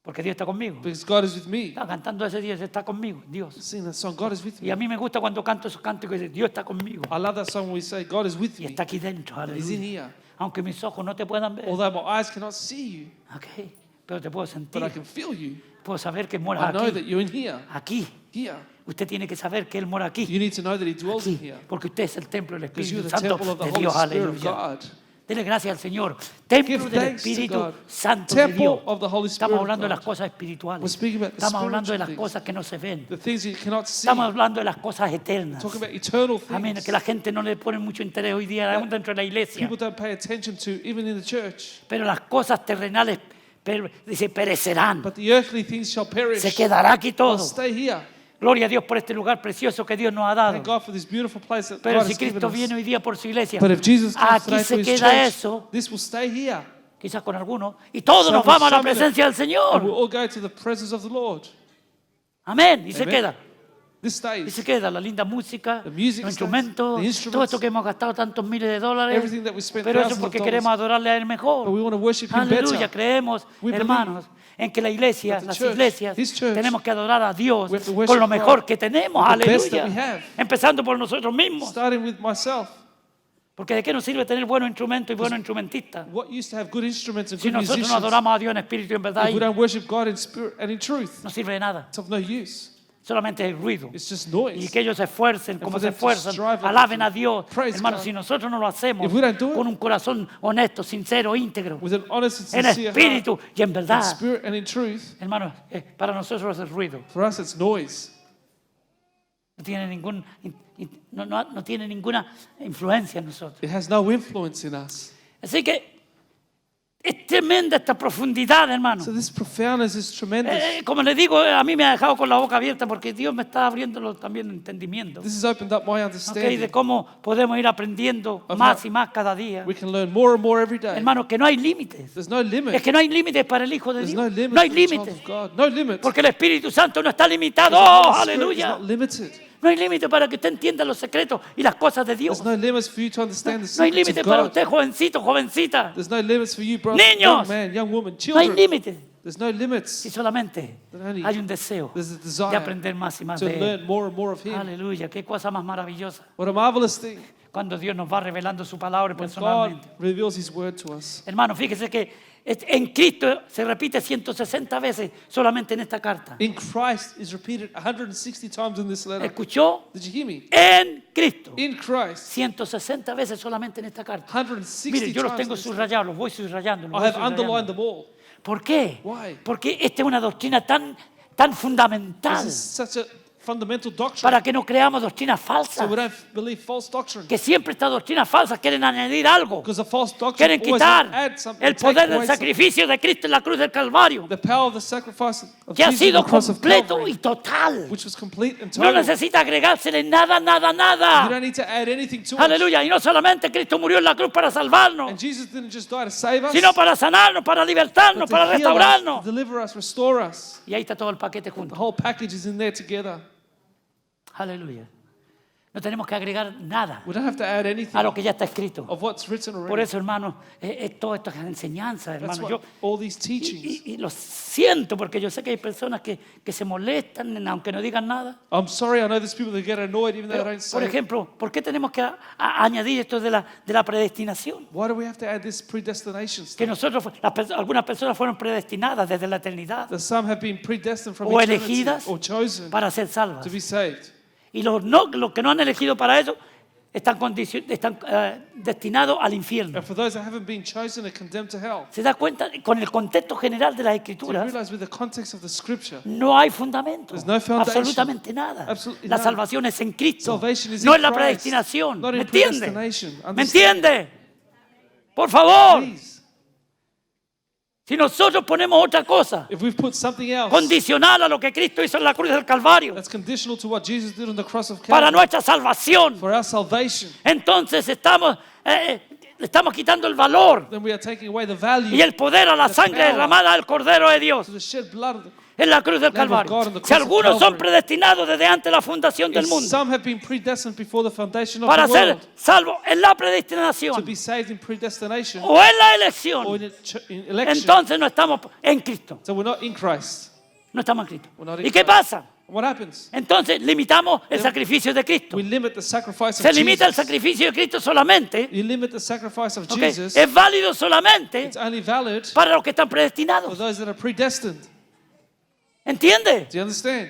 Porque Dios está conmigo. Because God is with me. Estaba cantando ese Dios está conmigo, Dios. Sing that song, God is with Y me. a mí me gusta cuando canto esos cánticos y dice, Dios está conmigo. I love that song where we say, God is with Y me. está aquí dentro, He's in aleluya. here. Aunque mis ojos no te puedan ver. Although my eyes cannot see you, Ok, pero te puedo but I sentir. can feel you. Puedo saber que I moras know that aquí. you're in here. Aquí. Here. Usted tiene que saber que Él mora aquí. You need to know that He dwells in Aquí. here. Porque usted es el templo del Because you're Espíritu the temple Santo of the de Holy Dios. Spirit of Aleluya. God. Dele gracias al Señor. Templo Give del thanks to Espíritu God. Santo de Temple Dios. of the Holy Spirit Estamos of hablando de God. las cosas espirituales. We're speaking about the Estamos hablando de spiritual las things. cosas que no se ven. The things you cannot see. Estamos hablando de las cosas eternas. Talking about eternal Amén. things. Que la gente no le pone mucho interés hoy día, aún dentro de la iglesia. People don't pay attention to, even in the church. Pero las cosas terrenales, dice, perecerán. But the earthly things shall perish. Se quedará aquí I'll todo. stay here. Gloria a Dios por este lugar precioso que Dios nos ha dado. Thank God for this beautiful place that Pero God si has given Cristo us. viene hoy día por su iglesia, But if Jesus comes aquí today se to His queda church, eso, this will stay here. quizás con algunos, y todos Some nos will vamos a la summon it, presencia del and we'll Señor. all go to the presence of the Lord. Amén. Y se Amen. queda. This Y stays. se queda la linda música, The music los stays, instrumentos, the instruments, todo esto que hemos gastado tantos miles de dólares. Everything that we spent Pero eso thousands of porque dollars. queremos adorarle a Él But mejor. we want to worship Him Aleluya, better. creemos, We believe hermanos, en que la iglesia, that the las church, iglesias, His church, tenemos que adorar a Dios we have to worship con lo mejor God que tenemos. with the best that Aleluya. we have. Empezando por nosotros mismos. Starting with myself. Porque de qué nos sirve tener buenos instrumentos y buenos instrumentistas What used to have good instruments and si good nosotros no musicians, adoramos a Dios en espíritu y en verdad? if we don't worship God in spirit and in truth, No sirve de nada. it's of no use. Solamente es ruido. It's just Y noise. que ellos se esfuercen como for se them to esfuerzan, strive like alaben to a Dios. praise Hermanos, God. si nosotros no lo hacemos If we don't do it, con un corazón honesto, sincero, íntegro, With an honest and en sincere espíritu heart, y en in verdad, spirit and in truth, hermanos, para nosotros es ruido. for us it's noise. No tiene, no tiene ninguna influencia en nosotros. It has no influence in us. Así que es tremenda esta profundidad, hermano. So this profoundness is tremendous. Como le digo, a mí me ha dejado con la boca abierta porque Dios me está abriendo también el entendimiento. This has opened up my ¿Ok? understanding. De cómo podemos ir aprendiendo Of más how y más cada día. We can learn more and more every day. Hermano, que no hay límites. There's no limit. Es que no hay límites para el Hijo de There's Dios. no limit No hay for the child límites. of God. No limit. Porque el Espíritu Santo no está limitado. Because ¡Oh, the Holy Spirit is aleluya! not limited. No hay límite para que usted entienda los secretos y las cosas de Dios. There's no limits for you to understand the No hay secrets límite of para God. usted, jovencito, jovencita. There's no limits for you, brother, Niños. young man, young woman, No hay children. límite. There's no limits. Si solamente But only hay un deseo There's a de desire aprender más y más to de Él. learn more and more of Him. Aleluya, qué cosa más maravillosa. What a marvelous thing Cuando Dios nos va revelando su palabra when God personalmente. reveals His word to us. Hermano, fíjese que en Cristo se repite 160 veces solamente en esta carta. In Christ is repeated 160 times in this letter. ¿Escuchó? Did you hear me? En Cristo. In Christ, 160 veces solamente en esta carta. 160 Mire, yo los tengo times in this subrayados, los voy subrayando. los I voy have underlined subrayando. them all. ¿Por qué? Why? Porque esta es una doctrina tan fundamental This is such a fundamental doctrine. para que no creamos doctrinas So falsas. we don't believe false doctrine. Que siempre estas doctrinas falsas quieren añadir algo. Because a false doctrine Quieren always quitar add something, el take poder del away something. sacrificio de Cristo en la cruz del Calvario, The power of the sacrifice of que ha Jesus on sido the cross of completo Calvary, y total. which was complete and No total. necesita agregársele nada, nada, You nada. don't need to add anything to it. Aleluya. Y no solamente Cristo murió en la cruz para salvarnos, And Jesus didn't just die to save us, sino para sanarnos, para but libertarnos, to para heal us, restaurarnos. to deliver us, restore us. Y ahí está todo el paquete The junto. whole package is in there together. Aleluya. No tenemos que agregar nada We don't have to add anything a lo que ya está escrito. of what's written Por already. eso, hermano, todas estas enseñanzas, That's hermano, what all these y, teachings. y lo siento porque yo sé que hay personas que se molestan aunque no digan nada. I'm sorry, I know there's people that get annoyed even though Pero, they don't por say. ejemplo, ¿por qué tenemos que añadir esto de la predestinación? Why do we have to add this predestination Que stuff? nosotros, algunas personas fueron predestinadas desde la eternidad That some have been predestined from o eternity elegidas or chosen para ser salvas. to be saved. Y los que no han elegido para eso están destinados al infierno. And for those that haven't been chosen are condemned to hell. ¿Se da cuenta? Con el contexto general de las Do you Escrituras realize with the context of the scripture, no hay fundamento, There's no foundation. absolutamente nada. Absolutely La none. salvación es en Cristo, salvation is no in en la Christ, predestinación. not ¿Me in entiende? predestination? ¿Me Understand? entiende? Por favor, Please. si nosotros ponemos otra cosa If we've put something else condicional a lo que Cristo hizo en la cruz del Calvario that's conditional to what Jesus did on the cross of para Calvary nuestra salvación, for our salvation, entonces estamos quitando el valor then we are taking away the value y el poder a la the sangre power derramada del Cordero de Dios to the shed blood of the en la cruz del Lamb of Calvario. God on the Si cross of algunos son Calvary. predestinados desde antes de la fundación del mundo Some have been predestined before the foundation of para the ser world salvos en la to predestinación be saved in predestination o en la or elección, in election. entonces no estamos en Cristo. So we're not in Christ. No estamos en Cristo. We're not in ¿Y qué Christ. pasa? What happens? Entonces limitamos el sacrificio de Cristo. We limit the sacrifice Se of limita el Jesus. sacrificio de Cristo solamente. You limit the sacrifice of ¿Ok? Jesus. Es válido solamente It's only valid para los que están for predestinados. those that are predestined. ¿Entiende? Do you understand?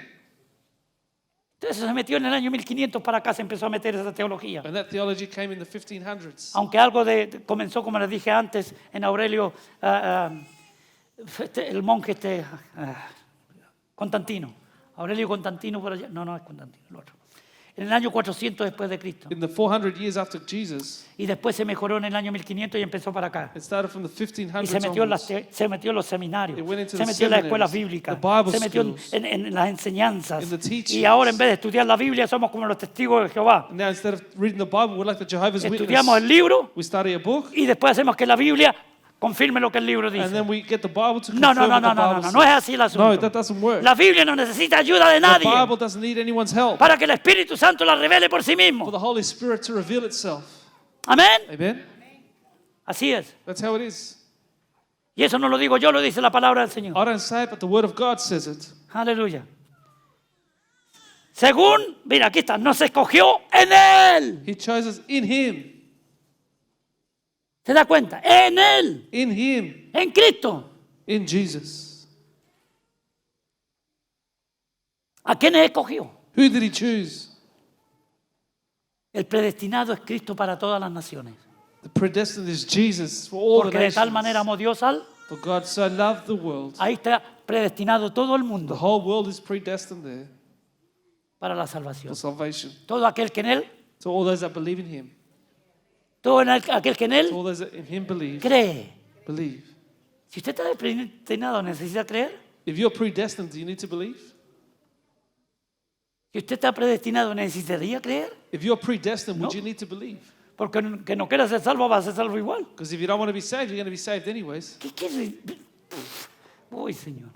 Entonces se metió en el año 1500 para acá, se empezó a meter esa teología. And that theology came in the 1500s. Aunque algo comenzó, como les dije antes, en Aurelio, el monje Constantino. Aurelio Constantino por allá. No es Constantino, el otro. En el año 400 después de Cristo. In the 400 years after Jesus, Y después se mejoró en el año 1500 y empezó para acá. it started from the Y 1500s se metió, onwards. se metió en los seminarios, It went into se the metió en las escuelas seminaries, bíblicas, the Bible se metió schools, en las enseñanzas. in the teachings. Y ahora en vez de estudiar la Biblia somos como los testigos de Jehová. And now instead of reading the Bible, we're like the Jehovah's Estudiamos el Witness. libro We study a book, y después hacemos que la Biblia confirme lo que el libro and dice. then we get the Bible to No, confirm what the Bible no es says. así el No, asunto. that doesn't work. La Biblia no necesita ayuda de The nadie Bible doesn't need anyone's help para que el Espíritu Santo la revele por sí for mismo. the Holy Spirit to reveal itself. Amén. Amen? Así es. That's how it is. Y eso no lo digo yo, lo dice la palabra del Señor. I don't say it, but the Word of God says it. Aleluya. Según, mira, aquí está, nos escogió en Él. He chose us in Him. ¿Se da cuenta? En Él, In Him. en Cristo. In Jesus. ¿A quiénes escogió? Who did He choose? El predestinado es Cristo para todas las naciones. The predestined is Jesus for all Porque the de tal manera nations. amó Dios al... For God so loved the world. Ahí está predestinado todo el The mundo whole world is predestined there para la salvación. for salvation. Todo aquel que en Él, To all those that believe in Him. todo aquel que en To Él all those that in Him believe. cree. Believe. Si usted está predestinado, ¿necesita creer? If you're predestined, do you need to believe? Si usted está predestinado, ¿necesitaría creer? If you're predestined, would No. you need to believe? Porque que no quiera ser salvo, va a ser salvo igual. Because if you don't want to be saved, you're going to be saved anyways. Uy, Señor.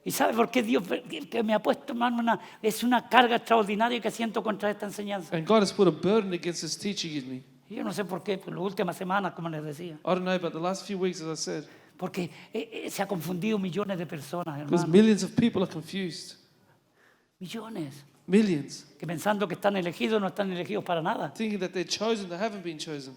¿Y sabe por qué Dios que me ha puesto, hermano, es una carga extraordinaria que siento contra esta enseñanza? And God has put a burden against this teaching in me. Y yo no sé por qué, por las últimas semanas, como les decía. I don't know, but the last few weeks, as I said, Porque se ha confundido millones de personas, because hermano. millions of people are confused. Millones. Millions. Que pensando que están elegidos, no están elegidos para nada. Thinking that they're chosen, they haven't been chosen.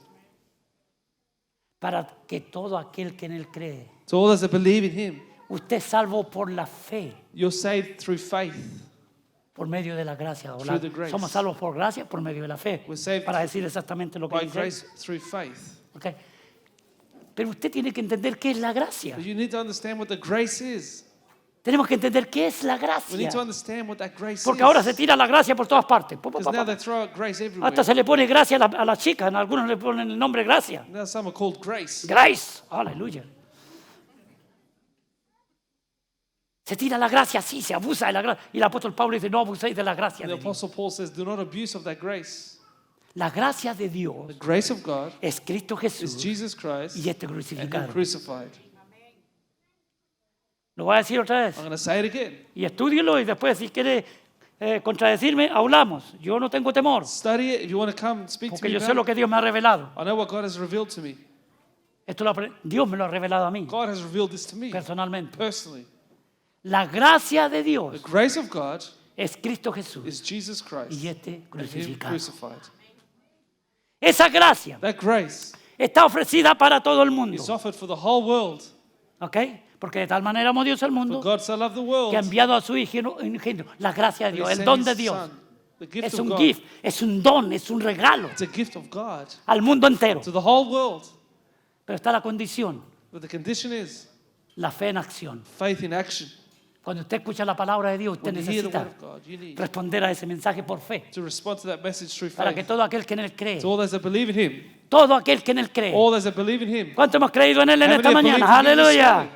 Para que todo aquel que en Él cree. To all those that believe in Him, Usted es salvo por la fe, you're saved through faith. por medio de la gracia. Through the grace. Somos salvos por gracia, por medio de la fe. We're saved Para decir exactamente lo que By dice. grace through faith. ¿Ok? Pero usted tiene que entender qué es la gracia. But you need to understand what the grace is. Tenemos que entender qué es la We need gracia. to understand what that grace Porque is. ahora se tira la gracia por todas partes. Because now they throw out grace everywhere. Hasta se le pone gracia a las chicas. En algunos le ponen el nombre gracia. Now some are called grace. Grace. Aleluya. Se tira la gracia así, se abusa de la gracia. Y el apóstol Pablo dice, no abuséis de la gracia And de the Dios. Apostle Paul says, do not abuse of that grace. La gracia de Dios The grace of God es Cristo is Jesús Jesus Christ y este and Him crucificado. crucified. Lo voy a decir otra vez. I'm going to say it again. Y estúdielo y después si quiere contradecirme, hablamos. Yo no tengo temor, Study it. If you want to come and speak to porque me yo sé about lo it, que Dios me ha revelado. I know what God has revealed to me. Dios me lo ha revelado a mí, God has revealed this to me personalmente. personally. La gracia de The Dios grace of God es Cristo Jesús is Jesus Christ y este and Him crucificado. crucified. Esa gracia That grace está ofrecida para todo el mundo. is offered for the whole world. ¿Ok? Porque de tal manera amó Dios al For mundo God so loved the que world ha enviado a su Hijo unigénito. La gracia de that Dios, He el sent don His de Dios. Son. The gift Es of un God. gift, es un don, es un regalo It's a gift of God al mundo entero. to the whole world. Pero está la condición, But the condition is la fe en acción. faith in action. Cuando usted escucha la palabra de Dios, usted When you hear the necesita word of God, you need responder a ese mensaje por fe. to respond to that message through Para que faith. todo aquel que en Él cree, To all those that believe in Him, todo aquel que en Él cree. all those that believe in Him, ¿Cuánto hemos creído en Él en how esta many have mañana? believed in Him this Aleluya. morning?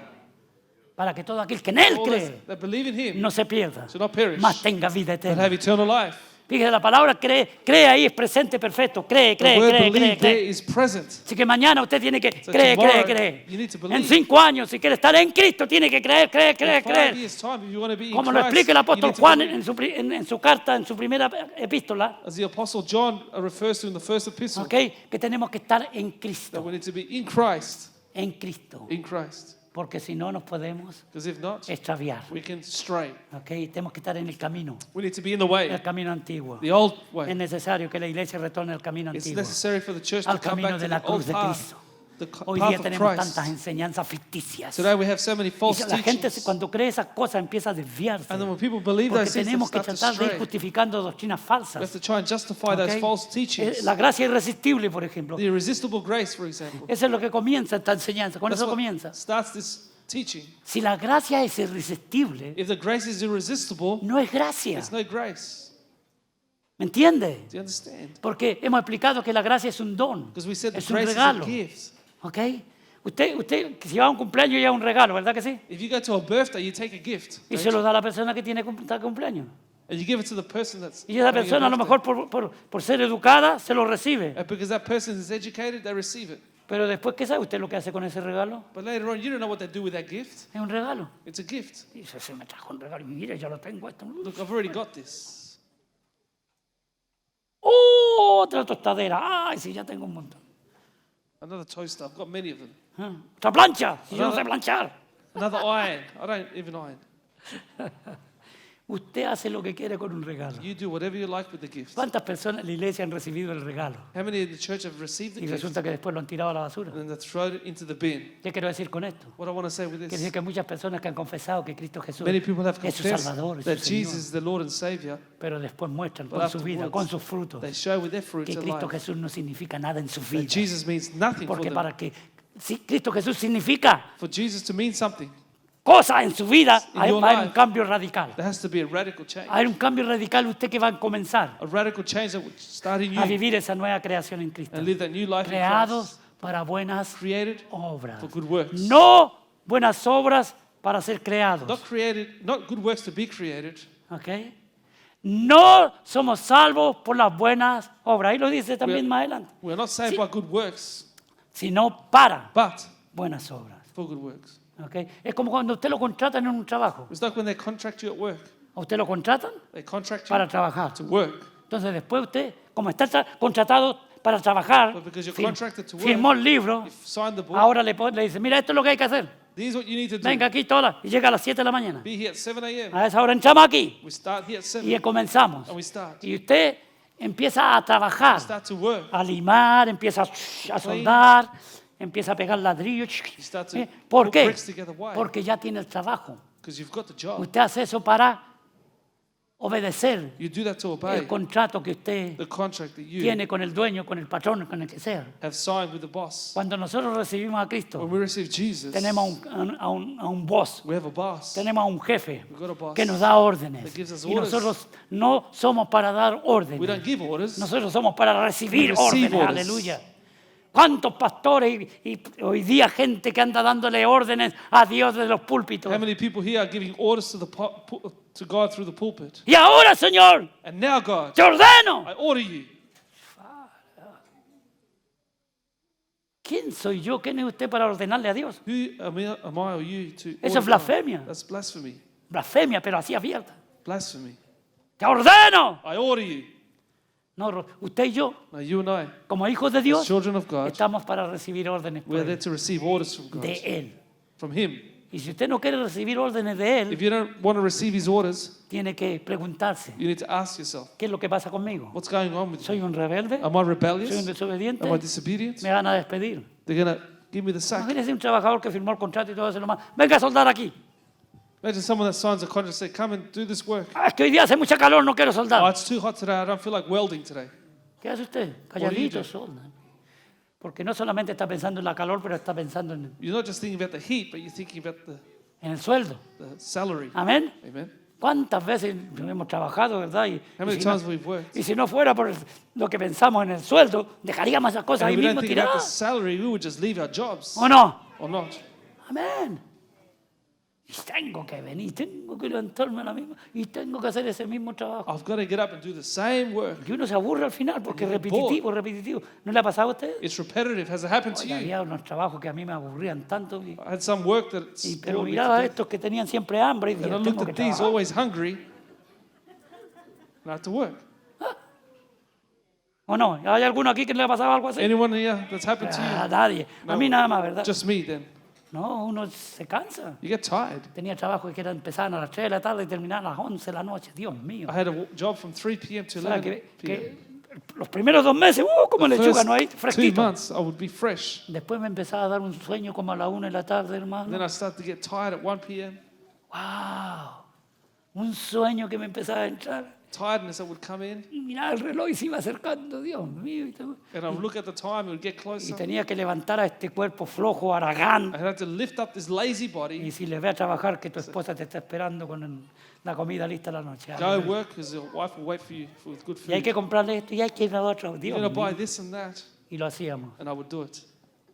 Para que todo aquel que en Él All those cree that believe in Him no se pierda, should not perish, mas tenga vida but eterna. have eternal life. Fíjese, la palabra cree ahí es presente perfecto. Cree. The word believe there is present. Así que mañana usted tiene que So creer. tomorrow, you need to believe. En 5 años, si quiere estar en Cristo, tiene que creer. In 5 years' time, if you want to be in Como lo Christ, explica el you apóstol need to Juan believe. en su carta, en su primera epístola, As the Apostle John refers to in the first epistle, ¿ok? Que tenemos que estar en that Cristo. we need to be in Christ, En Cristo. in Christ. Porque si no nos podemos Because if not, extraviar. we can stray. ¿Ok? Tenemos que estar en el camino. We need to be in the way, El camino antiguo. the old Es way. necesario que la iglesia retorne al camino It's antiguo. necessary for the church to Al come camino back de to la the old cruz de path, Cristo. the Hoy path día of tenemos Christ. tantas enseñanzas ficticias. Today we have so many Y false la gente, teachings. cuando cree esas cosas, empieza a desviarse. And then when people believe Porque those things, they tenemos que start to tratar de ir stray. justificando doctrinas We have falsas. to try and justify those ¿Ok? false teachings. La gracia irresistible, por ejemplo. The irresistible grace, for example. Eso es lo que comienza esta enseñanza. Con That's eso what comienza. starts this teaching. Si la gracia es irresistible, If the grace is irresistible, no es gracia. it's no grace. ¿Me entiende? Do you understand? Porque hemos explicado que la gracia es un don. Because we said the Es un grace is a regalo. gift. ¿Ok? Usted, si va a un cumpleaños, lleva un regalo, ¿verdad que sí? If you go to a birthday, you take a gift. Y don't se you? lo da a la persona que tiene está cumpleaños. And you give it to the person that's Y esa having a persona, a lo birthday. mejor por ser educada, se lo recibe. And because that person is educated, they receive it. Pero después, ¿qué sabe usted lo que hace con ese regalo? But later on, you don't know what they do with that gift. Es un regalo. It's a gift. Y dice, se me trajo un regalo. Y mire, ya lo tengo. Esto. Look, I've already got this. Otra tostadera. Ay, sí, ya tengo un montón. Another toaster. I've got many of them. Ah, otra plancha. Si yo no sé planchar. Another iron. I don't even iron. Usted hace lo que quiere con un regalo. You do whatever you like with the gift. ¿Cuántas personas en la iglesia han recibido el regalo? How many in the church have received the Y gift resulta que después lo han tirado a la basura. and then they throw it into the bin? ¿Qué quiero decir con esto? What I want to say with Quiere this, decir que hay muchas personas que han confesado que Cristo Jesús many people have es su confessed Salvador, es that su Jesus Señor. is the Lord and Savior, Pero después muestran but con su vida, afterwards con sus frutos, they show with their fruits que in Cristo life Jesús no significa nada en su that vida. Jesus means nothing for Porque them. para que si Cristo Jesús significa For Jesus to mean something, cosas en su vida, In hay your va a haber life. un cambio radical. there has to be a radical change. Hay un cambio radical usted que va a comenzar A radical change that would start in a you vivir esa nueva creación en Cristo. and live that new life in Creados Christ. para buenas Created obras. for good works. No buenas obras para ser creados. Not good works to be created. ¿Ok? No somos salvos por las buenas obras. Ahí lo dice también más adelante. We're not saved Sí. by good works, Sino para but buenas obras. for good works. ¿Ok? Es como cuando usted lo contratan en un trabajo. It's like when they contract you at work. A usted lo contratan They contract you para trabajar. to work. Entonces después usted, como está contratado para trabajar, But because you're contracted to work, firmó el libro, You've signed the book. ahora le dice, mira, esto es lo que hay que hacer. This is what you need to do. Venga aquí toda y llega a las 7 de la mañana. Be here at 7 a.m. A esa hora entramos aquí We start here at 7 y comenzamos. and we start. Y usted empieza a trabajar, Start to work. a limar, empieza a soldar, empieza a pegar ladrillos. You start to ¿Por put qué? bricks together. Why? Porque ya tiene el trabajo. Because you've got the job. Usted hace eso para obedecer You do that to el obey contrato que usted the contract that you tiene con el dueño, con el patrón, con el que sea. have signed with the boss. Cuando nosotros recibimos a When Cristo, we receive Jesus, tenemos a un boss, we have a boss. tenemos a un jefe We've got a boss que nos da órdenes. that gives us Y orders. nosotros no somos para dar We órdenes, don't give orders. nosotros somos para recibir We receive órdenes. orders. Aleluya. ¿Cuántos pastores y hoy día gente que anda dándole órdenes a Dios de los púlpitos? How many people here are giving orders to to God through the pulpit? Y ahora, Señor, And now, God, te ordeno. I order you. ¿Quién soy yo? ¿Quién es usted para ordenarle a Dios? Who am I or you to Eso order es blasfemia. God? That's blasphemy. Blasfemia, pero así abierta. Blasphemy. Te ordeno. I order you. No, usted y yo, Now you and I, como hijos de as Dios, children of God, estamos para recibir órdenes por we're there él, to receive orders from God, de Él. from Him. Y si usted no quiere recibir órdenes de If Él, you don't want to receive His orders, tiene que preguntarse, you need to ask yourself, ¿qué es lo que pasa conmigo? what's going on with ¿Soy me? un rebelde? Am I ¿Soy un rebellious? desobediente? Am I disobedient? Me van a despedir. They're going to give me the sack. Imagínese un trabajador que firmó el contrato y todo eso nomás. Venga a soldar aquí. Imagine someone that signs a contract and say, come and do this work. Ah, es que hoy día hace mucha calor, no quiero Oh, soldar. it's too hot today. I don't feel like welding today. ¿Qué hace usted? do you Calladito, do? solda. Porque no solamente está pensando en la calor, pero está pensando You're not just thinking about the heat, but you're thinking about en el sueldo. the salary. Amén. Amen. ¿Cuántas veces hemos trabajado, verdad? How many times we've worked? Y si no fuera por lo que pensamos en el sueldo, dejaríamos esas cosas And ahí if we mismo don't think about the tiradas. salary, we would just leave our jobs. ¿O no? Or not. Amén. Y tengo que venir, tengo que levantarme a la misma y tengo que hacer ese mismo trabajo. I've got to get up and do the same work. Y uno se aburre al final porque es And you get repetitivo, repetitivo. ¿No le ha pasado a usted? It's repetitive. Has it happened to Oye, you? había unos trabajos que a mí me aburrían tanto. I had some work that Pero bored me miraba to a death. estos que tenían siempre hambre y And dije, I tengo looked que at these, trabajar. always hungry, and I had to work. ¿O no? ¿Hay alguno aquí que le ha pasado algo así? Anyone here that's happened to A you? nadie. A mí nada más, ¿verdad? Just me then. No, uno se cansa. You get tired. Tenía trabajo que empezaban a las 3 de la tarde y terminaban a las 11 de la noche. Dios mío. I had a job from 3 p.m. to O sea, 11 p.m. que los primeros 2 meses, como lechuga, First ¿no? Ahí, 2 fresquito. months, I would be fresh. Después me empezaba a dar un sueño como a la 1 de la tarde, And then hermano. I started to get tired at 1 p.m. ¡Wow! Un sueño que me empezaba a entrar. Tiredness that would come in, Y miraba el reloj y se iba acercando, Dios mío. and I would look at the time, it would get Y closer. tenía que levantar a este cuerpo flojo, aragán. I had to lift up this lazy Y body, si le ve a trabajar, que tu esposa te está esperando con la comida lista a la noche. go work because your wife will wait for you with good Y hay food. que comprarle esto y hay que ir a otro. You're Dios going to buy mío. this and that, Y lo hacíamos. and I would do it.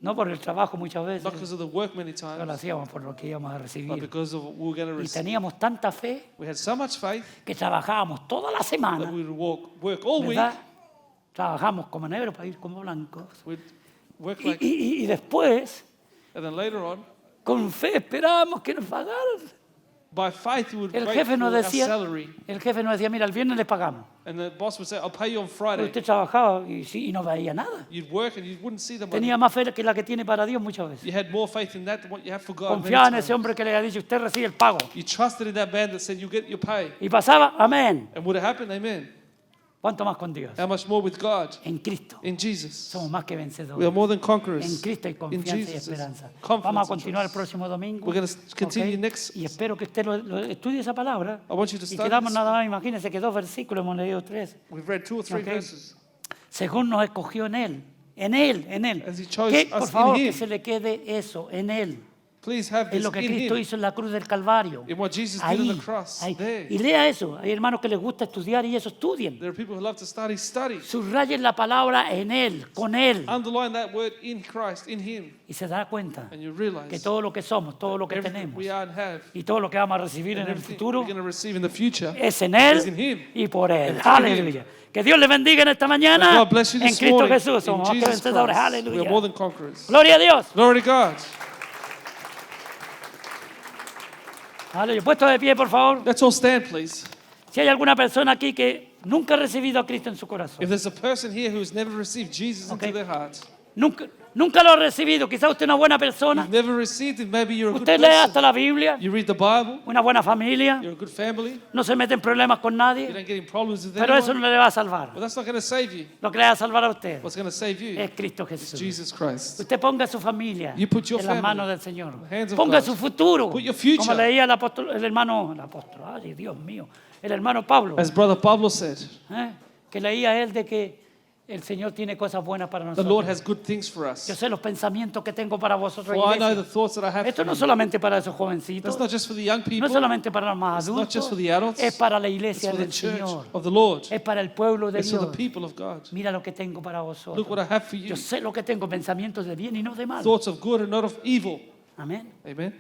No por el trabajo muchas veces, Not because of the work many pero lo times, hacíamos por lo que íbamos a but recibir. because of what we were going to Y receive. teníamos tanta fe We had so much faith que trabajábamos toda la that semana, we would work all week. ¿verdad? Trabajamos como negros para ir como blancos. We'd work Y, like, y después, and then later on, con fe, esperábamos que nos pagaran. by faith, we would El wait jefe for nos our decía, salary. mira, el viernes les pagamos. And the boss would say, I'll pay you on Pero Friday. usted trabajaba y no veía nada. You'd work and you wouldn't see the money. Tenía más fe que la que tiene para Dios muchas veces. You had more faith in that than what you have for God. many Confiaba en ese times. hombre que le había dicho, usted recibe el pago. You trusted in that man that said, you get your pay. Y pasaba, amén. And would it happen? Amen. ¿Cuánto más con Dios? How much more with God? En Cristo. In Jesus. Somos más que We are vencedores. more than conquerors. En Cristo hay In confianza y Jesus. esperanza. Confidence Vamos a and continuar el trust. próximo domingo. We're going to continue ¿ok? next. Y espero que usted lo estudie esa palabra. I want you to Y study quedamos this. nada más, imagínense que 2 versículos hemos leído 3. We've read 2 or 3 Ok. verses. Según nos escogió en Él. En Él, en Él. As he chose Que, us por favor, in que Him. se le quede eso, en Él. Please have En this lo que in Cristo Him. hizo en la cruz del Calvario. In what Jesus did on Ahí, the cross. ahí. There. Y lea eso. Hay hermanos que les gusta estudiar y eso, estudien. There are people who love to study. Study. Subrayen la palabra en Él, con Él. Underline that word in Christ, in Him. Y se da cuenta And you que realize todo lo que somos, todo lo que everything tenemos we are and have, y todo lo que vamos a recibir and en el everything futuro we're going to receive in the future, es en Él is in Him. y por Él. And through Aleluya. Que Dios les bendiga en esta mañana. God bless you En this Cristo morning. Jesús In somos más que Jesus vencedores. Christ. We are Aleluya. more than conquerors. Gloria a Dios. Glory to God. Aleluya. Puesto de pie, por favor. Let's all stand, please. Si hay alguna persona aquí que nunca ha recibido a Cristo en su corazón, If there's a person here who's never received Jesus Okay. into their heart, nunca lo ha recibido, quizá usted es una buena persona, you've never received it, maybe you're a good usted lee hasta person. la Biblia, You read the Bible, una buena familia, you're a good family, no se mete en problemas con you nadie, don't get in problems with pero eso anyone. no le va a salvar. Well, that's not going to save you. Lo que le va a salvar a usted What's going to save you es Cristo is Jesús. Jesus Christ. Usted ponga su familia You put your en las family manos del Señor. in the hands of Ponga God. su futuro. Put your future. Como leía el apóstol, el hermano, ay Dios mío, el hermano Pablo, As Brother Pablo said, que leía él de que el Señor tiene cosas buenas para the Lord nosotros. has good things for Yo us. sé los pensamientos que tengo para vosotros, For I know iglesia. the thoughts that I have Esto for no you. solamente para esos jovencitos, That's not just for the young no people, solamente para los más It's not adultos, just for the adults. es para la it's iglesia for the del church Señor, of the Lord. es para el pueblo de It's for Dios. the people of God. Mira lo que tengo para Look vosotros. what I have for you. Yo sé lo que tengo, pensamientos de bien y no de mal. Thoughts of good and not of evil. Amén. Amen.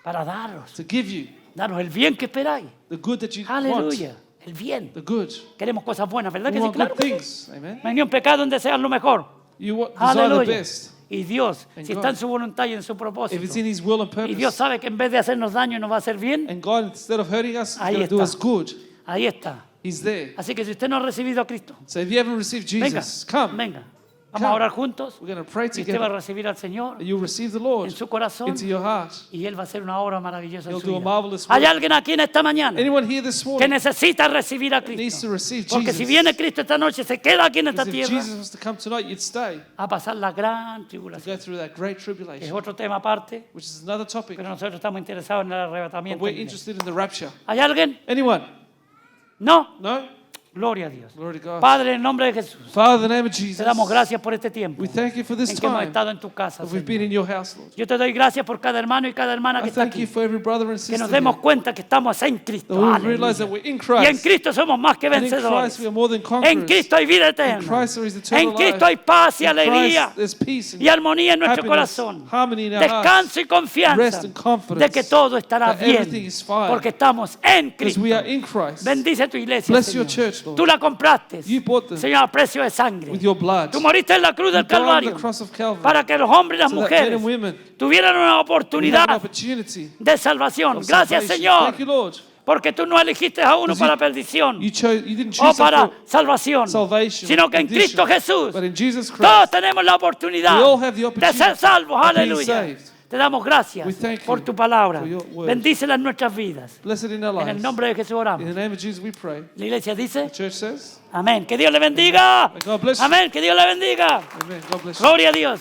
Para daros To give you el bien que esperáis. the good that you Aleluya. want. El bien. The good. Queremos cosas buenas, ¿verdad You que sí? want Claro good que sí. things. Amen. No hay ni un pecado en desear lo mejor. You desire the Aleluya. best. Y Dios, And si God, está en su voluntad y en su If propósito, it's in His will and y Dios purpose, sabe que en vez de hacernos daño nos va a hacer bien, and God, instead of hurting us, is Ahí going to do está. us good. ahí está. He's there. Así que si usted no ha recibido a Cristo, So if you haven't received venga, Jesus, come. venga. Vamos a orar juntos We're going to pray y usted va a together. recibir al Señor And you'll receive the Lord en su corazón into your heart. y Él va a hacer una obra maravillosa en He'll su do a vida. marvelous ¿Hay work. alguien aquí en esta mañana Anyone here this que morning necesita recibir a needs Cristo? to receive Porque si Jesus? viene Cristo esta noche, se queda aquí en esta Because if tierra Jesus was to come tonight, you'd stay. a pasar la gran Go tribulación. through that great Es tribulation, otro tema aparte, which is another topic. pero nosotros estamos interesados en el But arrebatamiento. we're de la iglesia. interested in the rapture. ¿Hay alguien? Anyone? No. No? Gloria a Dios. Glory to God. Padre, en el nombre de Jesús, Father, in the name of te Jesus, damos gracias por este tiempo we thank you for this en que hemos time estado en tu casa, that we've been Señor. in your house, Lord. Yo te doy gracias por cada hermano y cada hermana que I está thank you aquí. for every brother and Que sister nos here, demos cuenta que estamos en Cristo. that we Aleluya. realize that we're in Y en Christ. Cristo somos más que And in Christ vencedores. we are more than En conquerors. Cristo hay vida In eterna. Christ there is eternal En Cristo life. hay paz y In alegría Christ there's peace and y armonía en nuestro happiness, corazón. harmony in our Descanso y rest confianza and confidence de que todo estará that everything bien is fine. porque estamos en because Cristo. we are in Christ. Bendice tu iglesia, Bless Señor. your church, Lord. Tú la compraste, You bought them Señor, a precio de sangre. with your blood. Tú moriste en la cruz del You died on Calvario the cross of Calvary para que los hombres y las so that men mujeres and women tuvieran una we have an oportunidad opportunity de salvación. of Gracias, salvation. Señor, Thank you, Lord. porque tú no eligiste a uno Because para perdición You didn't o choose them para for salvación, salvation, sino que en condition, Cristo Jesús but in Jesus Christ, todos tenemos la oportunidad we all have the de opportunity ser salvos. of being Aleluya. saved. Te damos gracias We thank por you tu palabra. for your word. Bendícela en nuestras vidas. Blessed in our En el lives. nombre de Jesús In oramos. the name of Jesus we pray. La iglesia dice, The church says, amén. Que Dios le bendiga. May God bless you. Amén. Que Dios le bendiga. Amen. God bless you. Gloria a Dios.